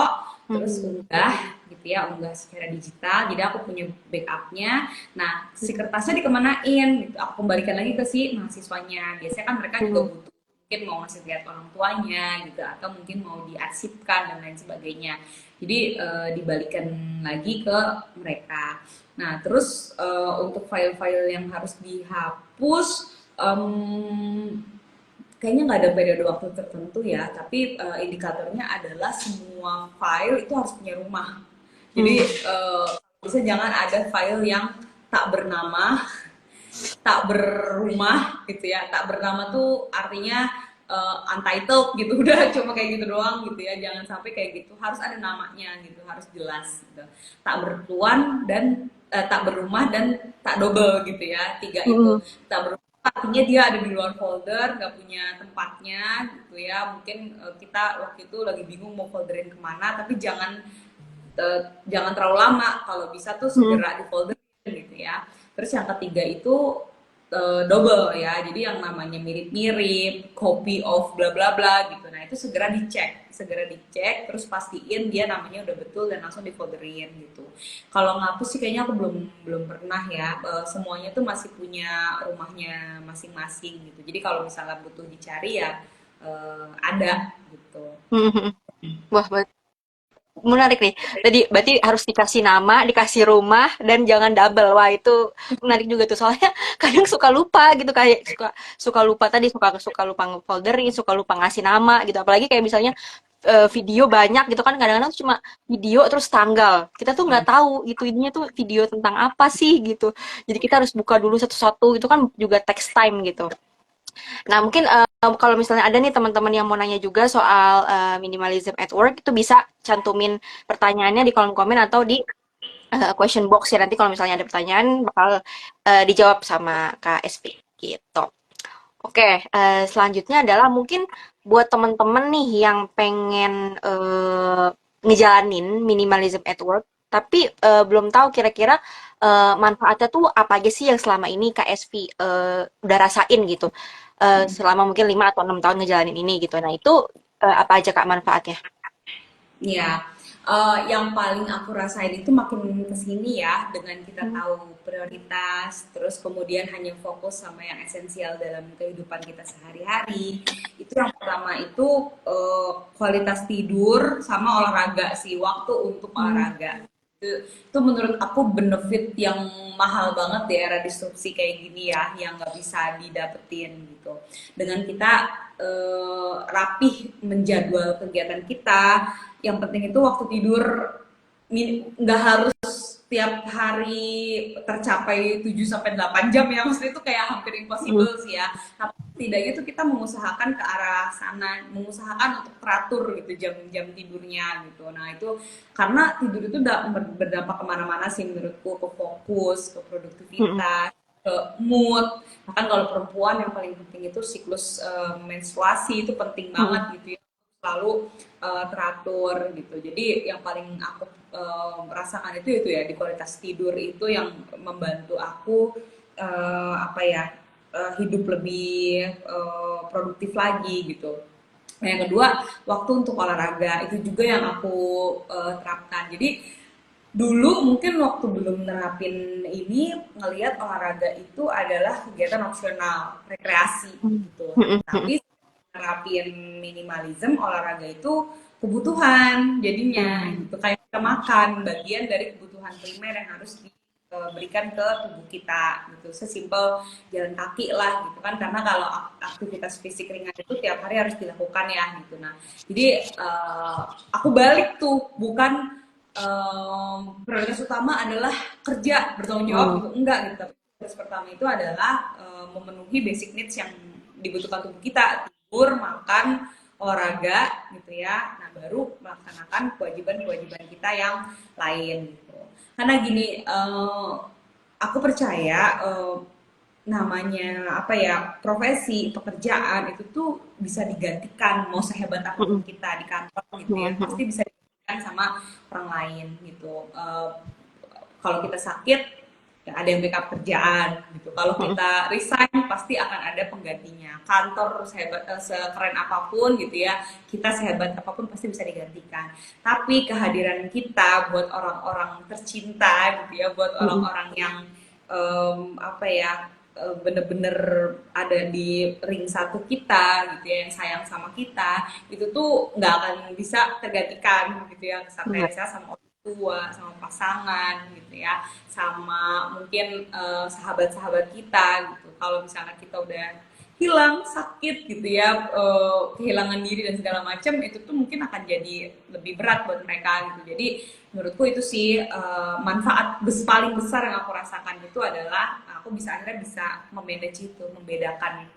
terus Hmm. unggah gitu ya, unggah secara digital. Jadi aku punya backupnya. Nah, si kertasnya dikemanain gitu, aku kembalikan lagi ke si mahasiswanya. Biasanya kan mereka juga Hmm. butuh mungkin mau ngasih lihat orang tuanya gitu, atau mungkin mau diarsipkan dan lain sebagainya. Jadi dibalikan lagi ke mereka. Nah, terus untuk file-file yang harus dihapus, kayaknya nggak ada periode waktu tertentu ya, tapi indikatornya adalah semua file itu harus punya rumah. Jadi Hmm. bisa jangan ada file yang tak bernama, tak berumah gitu ya. Tak bernama tuh artinya untitled gitu, udah cuma kayak gitu doang gitu ya. Jangan sampai kayak gitu, harus ada namanya gitu, harus jelas gitu. Tak bertuan dan tak berumah dan tak double gitu ya, tiga Hmm. itu. Tak berumah artinya dia ada di luar folder, nggak punya tempatnya gitu ya. Mungkin kita waktu itu lagi bingung mau folderin kemana, tapi jangan terlalu lama, kalau bisa tuh Hmm. segera di folder gitu ya. Terus yang ketiga itu double ya, jadi yang namanya mirip-mirip, copy of bla bla bla gitu. Nah itu segera dicek, terus pastiin dia namanya udah betul dan langsung di folderin gitu. Kalau ngapus sih kayaknya aku belum belum pernah ya. Semuanya tuh masih punya rumahnya masing-masing gitu. Jadi kalau misalnya butuh dicari ya ada gitu. Hmm. Hmm. Wah, menarik nih. Tadi berarti harus dikasih nama, dikasih rumah, dan jangan double. Wah, itu menarik juga tuh. Soalnya kadang suka lupa gitu, kayak suka suka lupa tadi, suka suka lupa ngefolderin, suka lupa ngasih nama gitu. Apalagi kayak misalnya video banyak gitu kan, kadang-kadang tuh cuma video terus tanggal. Kita tuh nggak tahu itu ininya tuh video tentang apa sih gitu. Jadi kita harus buka dulu satu-satu, itu kan juga text time gitu. Nah, mungkin kalau misalnya ada nih teman-teman yang mau nanya juga soal minimalism at work, itu bisa cantumin pertanyaannya di kolom komen atau di question box ya. Nanti kalau misalnya ada pertanyaan bakal dijawab sama Kak SP gitu. Oke, selanjutnya adalah mungkin buat teman-teman nih yang pengen ngejalanin minimalism at work, tapi belum tahu kira-kira manfaatnya tuh apa aja sih yang selama ini KSP udah rasain gitu. Selama mungkin 5 atau 6 tahun ngejalanin ini gitu. Nah, itu apa aja Kak manfaatnya? Iya, yang paling aku rasain itu makin kesini ya, dengan kita Hmm. tahu prioritas, terus kemudian hanya fokus sama yang esensial dalam kehidupan kita sehari-hari. Itu yang pertama itu kualitas tidur sama olahraga sih, waktu untuk Hmm. olahraga. Itu menurut aku benefit yang mahal banget di era disrupsi kayak gini ya, yang nggak bisa didapetin gitu. Dengan kita rapih menjadwal kegiatan kita, yang penting itu waktu tidur nggak harus tiap hari tercapai 7 sampai 8 jam ya, maksudnya itu kayak hampir Hmm. impossible sih ya. Tapi setidaknya itu kita mengusahakan ke arah sana, mengusahakan untuk teratur gitu jam-jam tidurnya gitu. Nah itu karena tidur itu udah berdampak kemana-mana sih menurutku, ke fokus, ke Hmm. produktivitas, ke mood. Bahkan kalau perempuan yang paling penting itu siklus menstruasi itu penting Hmm. banget gitu ya, selalu teratur gitu. Jadi yang paling aku merasakan itu ya, di kualitas tidur itu yang membantu aku apa ya, hidup lebih produktif lagi gitu. Nah, yang kedua, waktu untuk olahraga itu juga yang aku terapkan. Jadi dulu mungkin waktu belum nerapin ini, ngelihat olahraga itu adalah kegiatan opsional, rekreasi Hmm. gitu. Hmm. Hmm. Tapi nerapin minimalism, olahraga itu kebutuhan jadinya Hmm. gitu, kayak kita makan, bagian dari kebutuhan primer yang harus diberikan ke tubuh kita gitu. Sesimpel jalan kaki lah gitu kan, karena kalau aktivitas fisik ringan itu tiap hari harus dilakukan ya gitu. Nah jadi aku balik tuh, bukan prioritas utama adalah kerja bertanggung jawab Hmm. gitu, enggak gitu. Tapi prioritas pertama itu adalah memenuhi basic needs yang dibutuhkan tubuh kita, tidur, makan, olahraga gitu ya. Nah baru melaksanakan kewajiban-kewajiban kita yang lain gitu. Karena gini, aku percaya namanya apa ya, profesi pekerjaan itu tuh bisa digantikan, mau sehebat apapun Hmm. kita di kantor gitu ya, Hmm. Hmm. pasti bisa digantikan sama orang lain gitu. Kalau kita sakit ada yang backup kerjaan gitu. Kalau Mm-mm. kita resign pasti akan ada penggantinya. Kantor sehebat sekeren apapun gitu ya, kita sehebat apapun pasti bisa digantikan. Tapi kehadiran kita buat orang-orang tercinta gitu ya, buat Mm-mm. orang-orang yang apa ya, bener-bener ada di ring satu kita gitu ya, yang sayang sama kita, itu tuh nggak akan bisa tergantikan gitu ya, Iya. kayak misalnya sama orang tua, sama pasangan gitu ya, sama mungkin sahabat-sahabat kita gitu. Kalau misalnya kita udah hilang sakit gitu ya, kehilangan diri dan segala macam, itu tuh mungkin akan jadi lebih berat buat mereka gitu. Jadi menurutku itu sih manfaat paling besar yang aku rasakan itu adalah aku bisa akhirnya bisa memanage itu, membedakan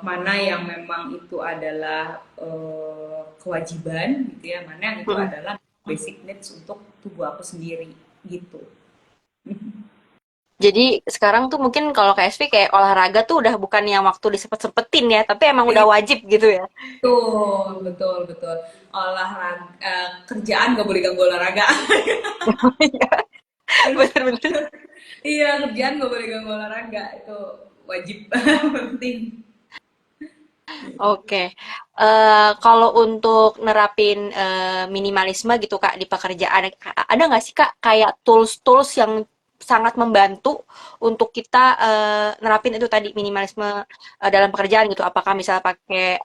mana yang memang itu adalah kewajiban gitu ya, mana yang itu Mm-mm. adalah basic needs untuk tubuh aku sendiri gitu. Jadi sekarang tuh mungkin kalau KSP kayak olahraga tuh udah bukan yang waktu disempet-sempetin ya, tapi emang udah Iya, wajib gitu ya. betul, betul, betul. Olahraga, kerjaan gak boleh ganggu olahraga. Iya, bener-bener. Iya, kerjaan gak boleh ganggu olahraga, itu wajib, penting. Oke. Kalau untuk nerapin minimalisme gitu Kak di pekerjaan, ada nggak sih Kak kayak tools-tools yang sangat membantu untuk kita nerapin itu tadi minimalisme dalam pekerjaan gitu? Apakah misalnya pakai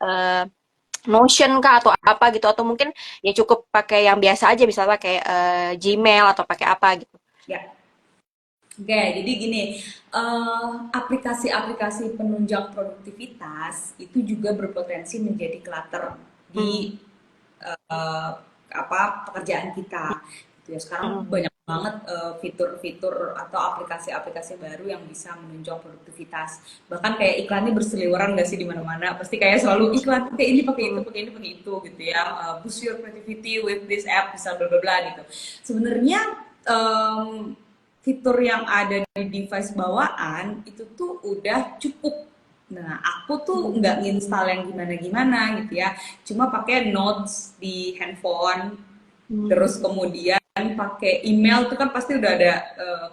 Notion kah atau apa gitu atau mungkin ya cukup pakai yang biasa aja misalnya pakai Gmail atau pakai apa gitu. Ya, oke, jadi gini, aplikasi-aplikasi penunjang produktivitas itu juga berpotensi menjadi clutter di Hmm. eh, apa pekerjaan kita. Gitu ya. Sekarang Mm, banyak banget fitur-fitur atau aplikasi-aplikasi baru yang bisa menunjang produktivitas. Bahkan kayak iklannya berseliweran gak sih di mana-mana. Pasti kayak selalu iklan pakai ini, pakai itu, mm, pakai ini, pakai itu gitu ya. Boost your creativity with this app, bisa bla bla bla gitu. Sebenarnya fitur yang ada di device bawaan itu tuh udah cukup. Nah, aku tuh nggak nginstal yang gimana-gimana gitu ya. Cuma pakai notes di handphone, mm, terus kemudian pakai email tuh kan pasti udah ada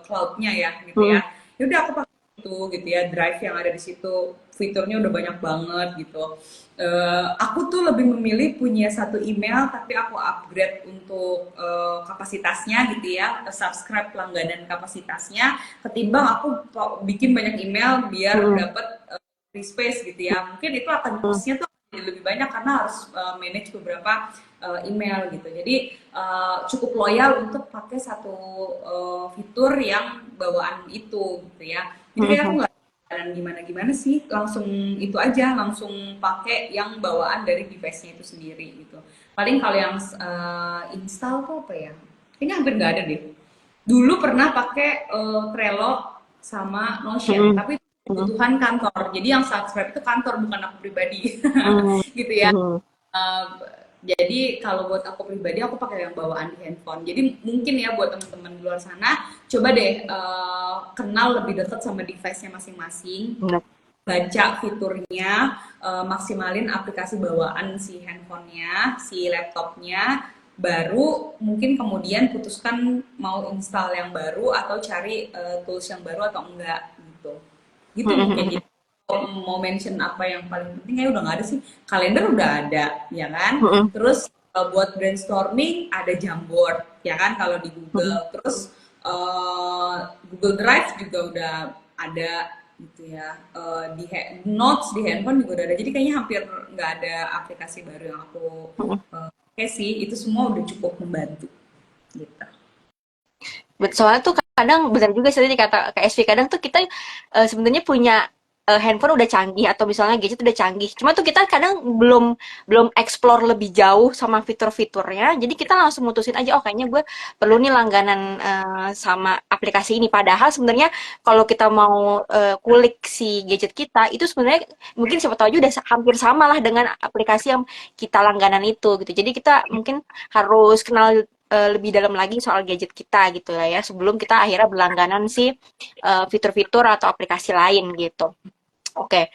cloud-nya ya gitu mm, ya. Ya udah aku pakai itu gitu ya, drive yang ada di situ fiturnya udah banyak banget gitu. Aku tuh lebih memilih punya satu email tapi aku upgrade untuk kapasitasnya gitu ya, subscribe langganan kapasitasnya, ketimbang aku bikin banyak email biar mm, dapat free space gitu ya. Mungkin itu akan mm, cost-nya tuh jadi lebih banyak karena harus manage beberapa email gitu. Jadi cukup loyal untuk pakai satu fitur yang bawaan itu gitu ya. Jadi mm, kayak aku mm. nggak gimana-gimana sih, langsung itu aja, langsung pakai yang bawaan dari device-nya itu sendiri gitu. Paling kalau yang install tuh apa ya? Kayaknya hampir nggak ada deh. Dulu pernah pakai Trello sama Notion, Mm, tapi mm, kebutuhan kantor. Jadi yang subscribe itu kantor, bukan aku pribadi. mm, Gitu ya. mm, Uh, jadi kalau buat aku pribadi aku pakai yang bawaan di handphone. Jadi mungkin ya buat teman-teman di luar sana, coba deh kenal lebih dekat sama device-nya masing-masing, benar. baca fiturnya, maksimalin aplikasi bawaan si handphonenya, si laptopnya, baru mungkin kemudian putuskan mau install yang baru atau cari tools yang baru atau enggak gitu. Gitu Mm, mungkin. mm, Jadi mau mention apa yang paling penting kayak udah nggak ada sih. Kalender udah ada, ya kan? mm, mm, Terus buat brainstorming ada Jamboard, ya kan? Kalau di mm, Google. Terus Google Drive juga udah ada gitu ya. Notes di handphone juga udah ada. Jadi kayaknya hampir nggak ada aplikasi baru yang aku mm. pakai sih. Itu semua udah cukup membantu gitu. Soalnya tuh kadang benar juga sih tadi kata KSV kadang tuh kita sebenarnya punya handphone udah canggih atau misalnya gadget udah canggih. Cuma tuh kita kadang belum belum explore lebih jauh sama fitur-fiturnya. Jadi kita langsung mutusin aja oh kayaknya gue perlu nih langganan sama aplikasi ini. Padahal sebenarnya kalau kita mau kulik si gadget kita itu sebenarnya mungkin siapa tahu aja udah hampir sama lah dengan aplikasi yang kita langganan itu gitu. Jadi kita mungkin harus kenal lebih dalam lagi soal gadget kita gitu lah ya sebelum kita akhirnya berlangganan si fitur-fitur atau aplikasi lain gitu. Oke.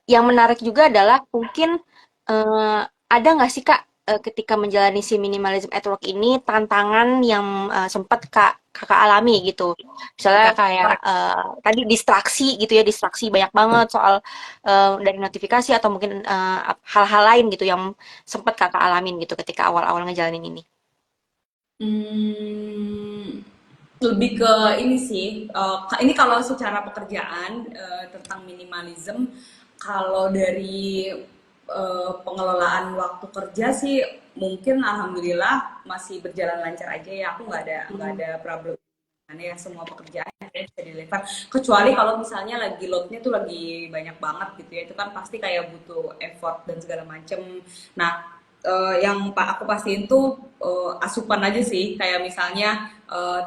Yang menarik juga adalah mungkin ada nggak sih Kak ketika menjalani si minimalism at work ini tantangan yang sempat kakak alami gitu. Misalnya Kita kayak korek. tadi distraksi gitu ya, distraksi banyak banget soal dari notifikasi atau mungkin hal-hal lain gitu yang sempat kakak alamin gitu ketika awal-awal ngejalanin ini. Hmm, lebih ke ini sih, ini kalau secara pekerjaan tentang minimalism, kalau dari pengelolaan waktu kerja sih mungkin alhamdulillah masih berjalan lancar aja ya. Aku Hmm. nggak ada problem ya, semua pekerjaan akhirnya bisa dilihat. Kecuali kalau misalnya lagi loadnya tuh lagi banyak banget gitu ya, itu kan pasti kayak butuh effort dan segala macem. Nah, yang aku pastiin tuh asupan aja sih, kayak misalnya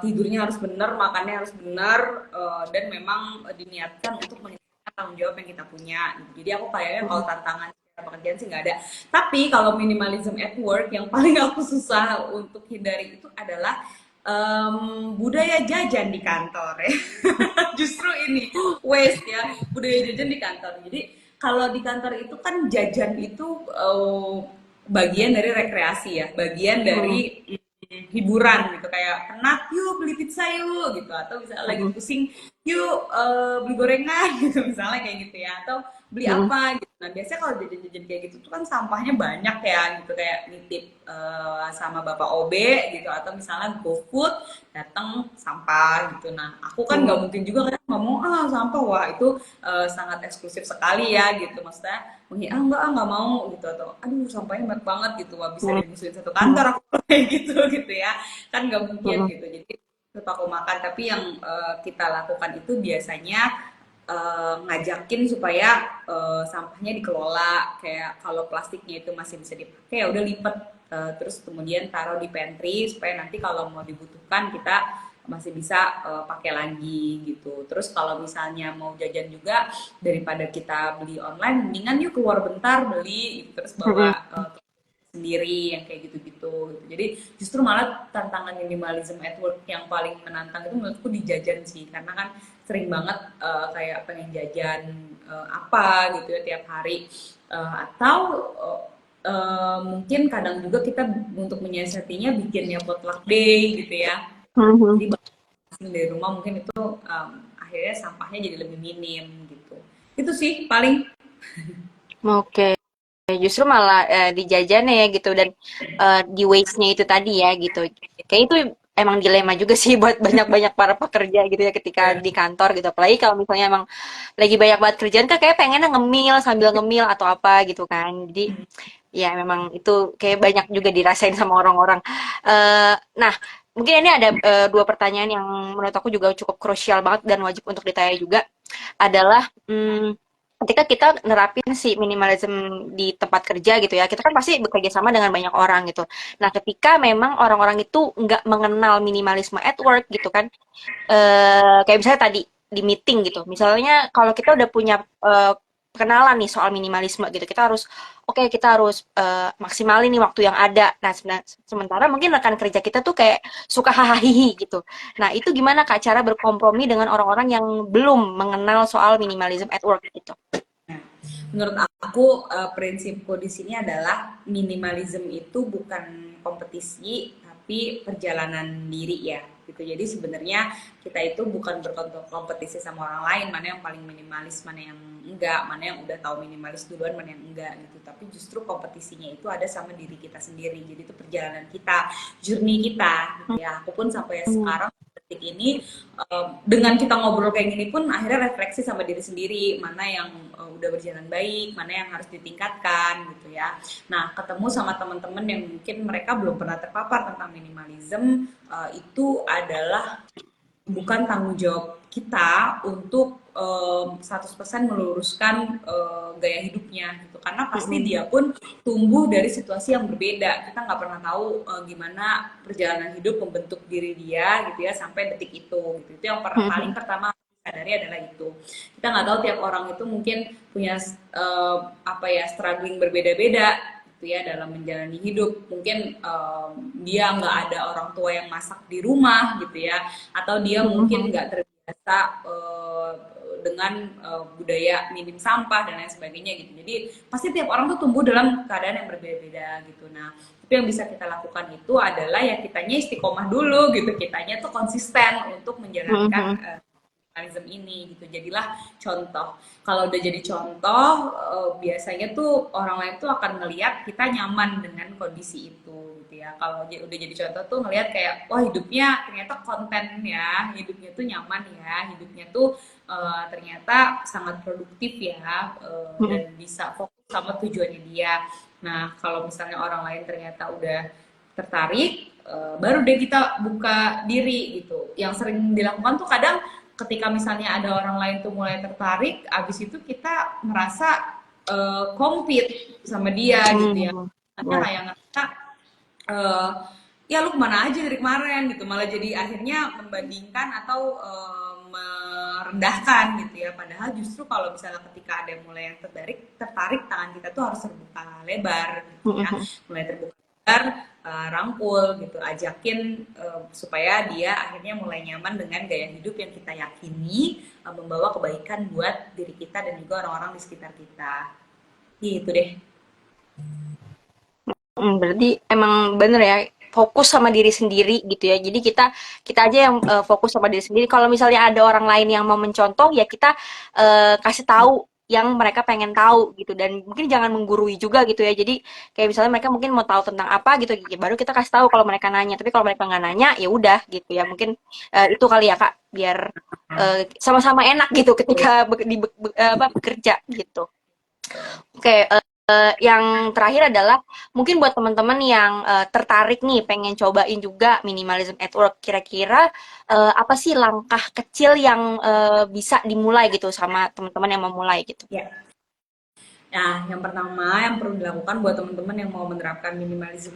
tidurnya harus benar, makannya harus benar, dan memang diniatkan untuk menyelesaikan tanggung jawab yang kita punya gitu. Jadi aku kayaknya kalau Hmm. tantangan secara pekerjaan sih nggak ada. Tapi kalau minimalism at work yang paling aku susah untuk hindari itu adalah budaya jajan di kantor ya. Justru ini waste ya, budaya jajan di kantor. Jadi kalau di kantor itu kan jajan itu bagian dari rekreasi ya, bagian Hmm. dari hiburan gitu, kayak penat yuk beli pizza yuk gitu, atau misalnya lagi Hmm. pusing yuk beli gorengan gitu misalnya kayak gitu ya, atau beli Hmm. apa gitu. Nah biasanya kalau jajan-jajan kayak gitu tuh kan sampahnya banyak ya gitu, kayak nitip sama bapak OB gitu, atau misalnya GoFood datang sampah gitu. Nah aku kan nggak Hmm. mungkin juga kan ngomong sampah, wah itu sangat eksklusif sekali ya gitu, maksudnya nggak mau gitu, atau aduh sampahnya banyak banget gitu, wah bisa Hmm. dimusuhin satu Hmm. kantor aku kayak gitu gitu ya, kan nggak mungkin Hmm. gitu. Jadi tetap aku makan, tapi yang kita lakukan itu biasanya ngajakin supaya sampahnya dikelola, kayak kalau plastiknya itu masih bisa dipakai ya udah lipet, terus kemudian taruh di pantry supaya nanti kalau mau dibutuhkan kita masih bisa pakai lagi gitu. Terus kalau misalnya mau jajan juga, daripada kita beli online, mendingan yuk keluar bentar beli gitu, terus bawa Hmm. sendiri yang kayak gitu-gitu. Jadi justru malah tantangan minimalism at work yang paling menantang itu menurutku di jajan sih, karena kan sering banget kayak pengen jajan apa gitu ya tiap hari. Atau mungkin kadang juga kita untuk menyiasatinya bikinnya potluck day gitu ya. Hmm. Jadi hasil dari rumah mungkin itu akhirnya sampahnya jadi lebih minim gitu. Itu sih paling. Oke. Justru malah di jajannya ya gitu dan di waste-nya itu tadi ya gitu. Kayak itu emang dilema juga sih buat banyak-banyak para pekerja gitu ya ketika Ya. di kantor gitu. Apalagi kalau misalnya emang lagi banyak banget kerjaan kan kayak pengennya ngemil sambil ngemil atau apa gitu kan. Jadi ya memang itu kayak banyak juga dirasain sama orang-orang. Nah, mungkin ini ada dua pertanyaan yang menurut aku juga cukup krusial banget dan wajib untuk ditanya juga adalah ketika kita nerapin si minimalism di tempat kerja gitu ya, kita kan pasti bekerja sama dengan banyak orang gitu. Nah, ketika memang orang-orang itu nggak mengenal minimalisme at work gitu kan, kayak misalnya tadi di meeting gitu. Misalnya kalau kita udah punya kenalan nih soal minimalisme gitu, kita harus oke kita harus maksimalin nih waktu yang ada. Nah, sementara mungkin rekan kerja kita tuh kayak suka hahaha gitu. Nah, itu gimana Kak cara berkompromi dengan orang-orang yang belum mengenal soal minimalism at work gitu? Nah, menurut aku prinsipku di sini adalah minimalism itu bukan kompetisi tapi perjalanan diri ya gitu. Jadi sebenarnya kita itu bukan berkompetisi sama orang lain mana yang paling minimalis, mana yang enggak, mana yang udah tahu minimalis duluan, mana yang enggak gitu. Tapi justru kompetisinya itu ada sama diri kita sendiri. Jadi itu perjalanan kita, journey kita gitu ya. Aku pun sampai Hmm. sekarang detik ini dengan kita ngobrol kayak gini pun akhirnya refleksi sama diri sendiri, mana yang udah berjalan baik, mana yang harus ditingkatkan gitu ya. Nah, ketemu sama teman-teman yang mungkin mereka belum pernah terpapar tentang minimalism, itu adalah bukan tanggung jawab kita untuk 100% meluruskan gaya hidupnya gitu, karena pasti Hmm. dia pun tumbuh dari situasi yang berbeda. Kita nggak pernah tahu gimana perjalanan hidup membentuk diri dia gitu ya sampai detik itu gitu. Itu yang paling Hmm. pertama sadari adalah itu. Kita nggak tahu, tiap orang itu mungkin punya apa ya, struggling berbeda-beda gitu ya dalam menjalani hidup. Mungkin dia nggak ada orang tua yang masak di rumah gitu ya, atau dia Hmm. mungkin Hmm. nggak terbiasa dengan budaya minim sampah dan lain sebagainya gitu. Jadi pasti tiap orang tuh tumbuh dalam keadaan yang berbeda-beda gitu. Nah, tapi yang bisa kita lakukan itu adalah ya kitanya istiqomah dulu gitu, kitanya tuh konsisten untuk menjalankan Mhm. minimalism ini gitu. Jadilah contoh. Kalau udah jadi contoh, biasanya tuh orang lain tuh akan ngelihat kita nyaman dengan kondisi itu gitu ya. Kalau udah jadi contoh tuh ngelihat kayak wah hidupnya ternyata konten ya, hidupnya tuh nyaman ya, hidupnya tuh ternyata sangat produktif ya, Mhm. dan bisa fokus sama tujuannya dia. Nah, kalau misalnya orang lain ternyata udah tertarik, baru deh kita buka diri gitu. Yang sering dilakukan tuh kadang ketika misalnya ada orang lain tuh mulai tertarik, abis itu kita merasa compete sama dia gitu ya. Mhm. Hanya Ya. kayak ngerasa eh, ya lu kemana aja dari kemarin gitu, malah jadi akhirnya membandingkan atau merendahkan gitu ya. Padahal justru kalau misalnya ketika ada mulai yang tertarik tangan kita tuh harus terbuka lebar gitu ya, Mhm. mulai terbuka lebar, rangkul gitu, ajakin supaya dia akhirnya mulai nyaman dengan gaya hidup yang kita yakini membawa kebaikan buat diri kita dan juga orang-orang di sekitar kita. Gitu deh. Berarti emang bener ya, fokus sama diri sendiri gitu ya. Jadi kita kita aja yang fokus sama diri sendiri. Kalau misalnya ada orang lain yang mau mencontoh, ya kita kasih tahu yang mereka pengen tahu gitu, dan mungkin jangan menggurui juga gitu ya. Jadi kayak misalnya mereka mungkin mau tahu tentang apa gitu, ya baru kita kasih tahu kalau mereka nanya. Tapi kalau mereka nggak nanya, ya udah gitu ya. Mungkin itu kali ya Kak, biar sama-sama enak gitu ketika bekerja gitu. Oke, yang terakhir adalah mungkin buat teman-teman yang tertarik nih pengen cobain juga minimalism at work, kira-kira apa sih langkah kecil yang bisa dimulai gitu sama teman-teman yang mau mulai gitu? Ya. Nah, yang pertama yang perlu dilakukan buat teman-teman yang mau menerapkan minimalism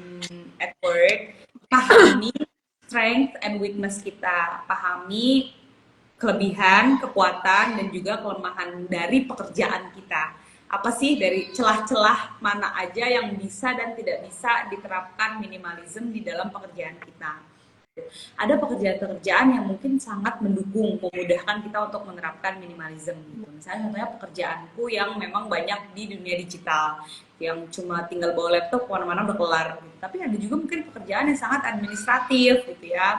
at work, pahami strength and weakness kita, pahami kelebihan, kekuatan, dan juga kelemahan dari pekerjaan kita. Apa sih dari celah-celah mana aja yang bisa dan tidak bisa diterapkan minimalism di dalam pekerjaan kita. Ada pekerjaan-pekerjaan yang mungkin sangat mendukung, memudahkan kita untuk menerapkan minimalism gitu. Misalnya contohnya pekerjaanku yang memang banyak di dunia digital, yang cuma tinggal bawa laptop kemana-mana udah kelar. Gitu. Tapi ada juga mungkin pekerjaan yang sangat administratif gitu ya.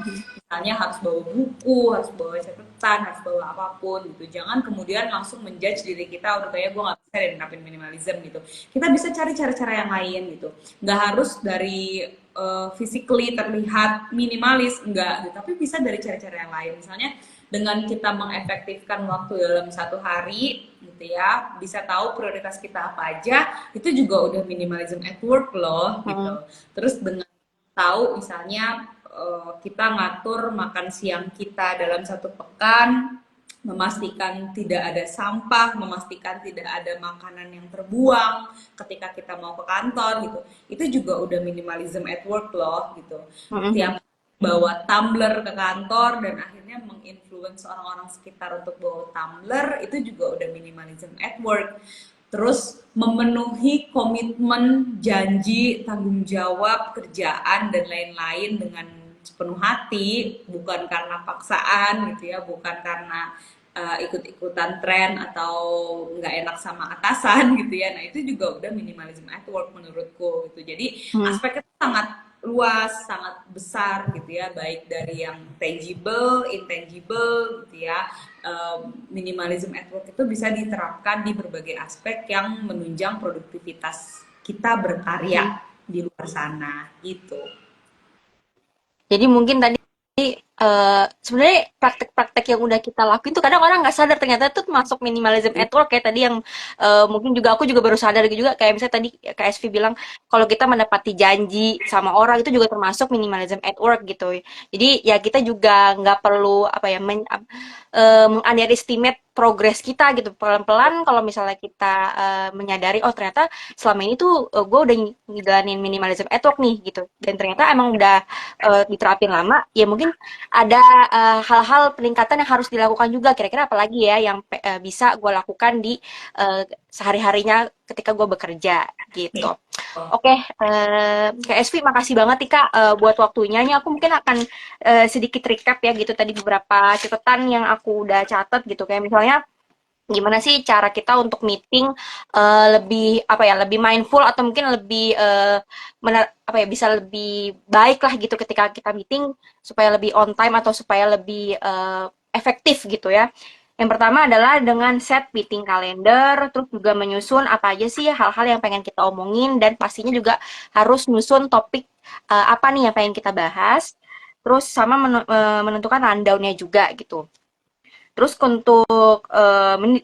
Mhm. Misalnya harus bawa buku, harus bawa catatan, harus bawa apapun gitu. Jangan kemudian langsung menjudge diri kita, udah kayak gue nggak bisa deh nerapin minimalism gitu. Kita bisa cari cara-cara yang lain gitu. Nggak harus dari physically terlihat minimalis, enggak gitu. Tapi bisa dari cara-cara yang lain. Misalnya dengan kita mengefektifkan waktu dalam satu hari gitu ya, bisa tahu prioritas kita apa aja, itu juga udah minimalism at work loh gitu. Mhm. Terus dengan tahu misalnya kita ngatur makan siang kita dalam satu pekan, memastikan tidak ada sampah, memastikan tidak ada makanan yang terbuang ketika kita mau ke kantor gitu. Itu juga udah minimalism at work loh gitu. Mhm. Tiap bawa tumbler ke kantor dan akhirnya menginfluence orang-orang sekitar untuk bawa tumbler, itu juga udah minimalism at work. Terus memenuhi komitmen, janji, tanggung jawab, kerjaan dan lain-lain dengan sepenuh hati, bukan karena paksaan gitu ya, bukan karena ikut-ikutan tren atau nggak enak sama atasan gitu ya. Nah itu juga udah minimalism at work menurutku gitu. Jadi Mhm. aspeknya sangat luas, sangat besar gitu ya, baik dari yang tangible, intangible gitu ya. Minimalism at work itu bisa diterapkan di berbagai aspek yang menunjang produktivitas kita Mhm. berkarya di luar sana gitu. Jadi mungkin tadi sebenarnya praktek-praktek yang udah kita lakuin tuh kadang orang nggak sadar ternyata itu masuk minimalism at work kayak tadi yang mungkin juga aku juga baru sadar gitu juga, kayak misalnya tadi KSV bilang kalau kita menepati janji sama orang itu juga termasuk minimalism at work gitu. Jadi ya kita juga nggak perlu apa ya underestimate progres kita gitu, pelan-pelan kalau misalnya kita menyadari oh ternyata selama ini tuh gue udah ngejalanin minimalism at work nih gitu, dan ternyata emang udah diterapin lama, ya mungkin ada hal-hal peningkatan yang harus dilakukan juga. Kira-kira apa lagi ya yang bisa gue lakukan di sehari-harinya ketika gue bekerja gitu. Oke, Kak Esvi, makasih banget nih Kak buat waktunya. Ini aku mungkin akan sedikit recap ya gitu tadi beberapa catatan yang aku udah catat gitu. Kayak misalnya gimana sih cara kita untuk meeting lebih apa ya lebih mindful atau mungkin lebih apa ya bisa lebih baik lah gitu ketika kita meeting supaya lebih on time atau supaya lebih efektif gitu ya. Yang pertama adalah dengan set meeting kalender, terus juga menyusun apa aja sih hal-hal yang pengen kita omongin dan pastinya juga harus nyusun topik apa nih yang pengen kita bahas. Terus sama menentukan rundown-nya juga gitu. Terus untuk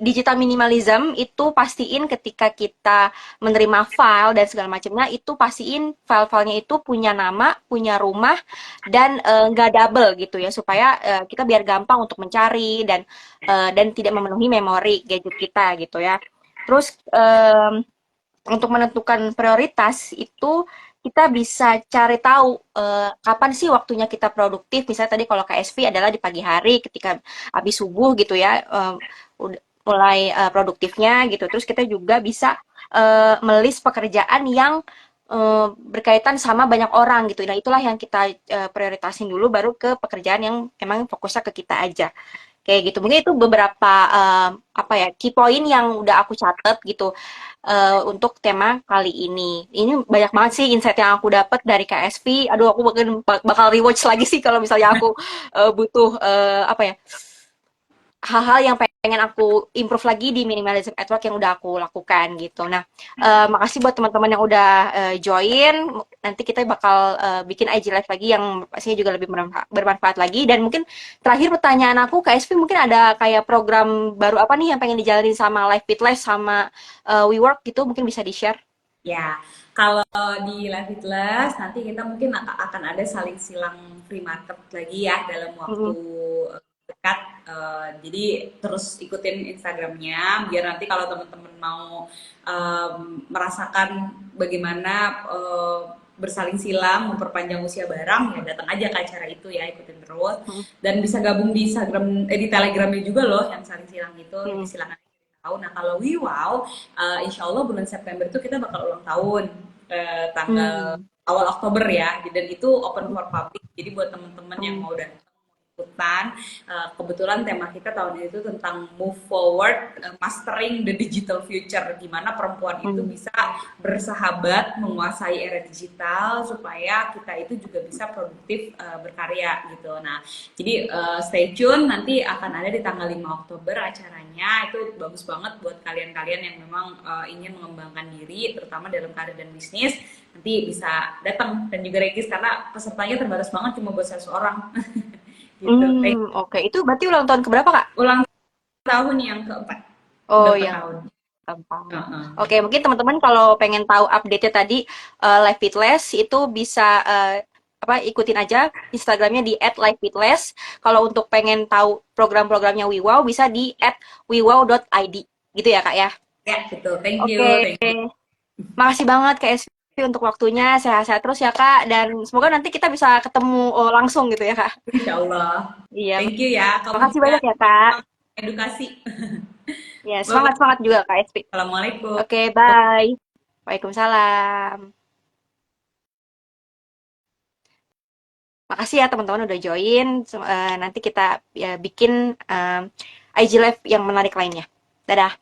digital minimalism itu pastiin ketika kita menerima file dan segala macamnya itu pastiin file-filenya itu punya nama, punya rumah dan nggak double gitu ya supaya kita biar gampang untuk mencari dan tidak memenuhi memori gadget kita gitu ya. Terus untuk menentukan prioritas itu kita bisa cari tahu kapan sih waktunya kita produktif. Misalnya tadi kalau KSP adalah di pagi hari ketika habis subuh gitu ya, mulai produktifnya gitu. Terus kita juga bisa melis pekerjaan yang berkaitan sama banyak orang gitu. Nah, itulah yang kita prioritasin dulu baru ke pekerjaan yang emang fokusnya ke kita aja. Kayak gitu. Mungkin itu beberapa apa ya key point yang udah aku catat gitu untuk tema kali ini. Ini banyak banget sih insight yang aku dapat dari KSP. Aduh, aku bakal rewatch lagi sih kalau misalnya aku butuh apa ya hal-hal yang pengen aku improve lagi di minimalism at work yang udah aku lakukan gitu. Nah, makasih buat teman-teman yang udah join. Nanti kita bakal bikin IG live lagi yang pastinya juga lebih bermanfaat lagi. Dan mungkin terakhir pertanyaan aku, KSP mungkin ada kayak program baru apa nih yang pengen dijalanin sama Live Fitness sama WeWork gitu, mungkin bisa di-share. Ya, kalau di Limitless nanti kita mungkin akan ada saling silang free market lagi ya dalam waktu Mm-mm. dekat. Jadi terus ikutin Instagramnya biar nanti kalau teman-teman mau merasakan bagaimana bersaling silang memperpanjang usia barang ya datang aja ke acara itu ya ikutin terus Mm-mm. dan bisa gabung di Instagram di Telegramnya juga loh yang saling silang itu jadi Mm-mm. silakan tahu. Nah kalau WeWow insya Allah bulan September itu kita bakal ulang tahun tanggal Mm. awal Oktober ya dan itu open for public jadi buat teman-teman yang Mm. mau datang ikutan kebetulan tema kita tahun ini itu tentang move forward mastering the digital future gimana perempuan itu Mm. bisa bersahabat menguasai era digital supaya kita itu juga bisa produktif berkarya gitu. Nah, jadi stay tune nanti akan ada di tanggal 5 Oktober acaranya. Itu bagus banget buat kalian-kalian yang memang ingin mengembangkan diri terutama dalam karir dan bisnis. Nanti bisa datang dan juga regis karena pesertanya terbatas banget cuma buat 100 orang. Gitu. Oke. Itu berarti ulang tahun keberapa, Kak? Ulang tahun yang keempat. Oh, Udah 4 yang tahun. gampang. Uh-uh. Oke, mungkin teman-teman kalau pengen tahu update-nya tadi Live Fitness itu bisa apa ikutin aja Instagramnya di @livefitness. Kalau untuk pengen tahu program-programnya WiWow bisa di @wiwow.id. Gitu ya, Kak ya. Ya, betul. Thank you. Oke. Thank you. Makasih banget Kak Esfi untuk waktunya. Sehat-sehat terus ya, Kak. Dan semoga nanti kita bisa ketemu langsung gitu ya, Kak. Insya Allah. Iya. Thank you ya. Kamu Makasih juga banyak ya, Kak. edukasi. Ya, Bye-bye. semangat-semangat juga Kak Esfi. Assalamualaikum. Oke, bye. Waalaikumsalam. Makasih ya teman-teman udah join. Nanti kita ya, bikin IG Live yang menarik lainnya. Dadah.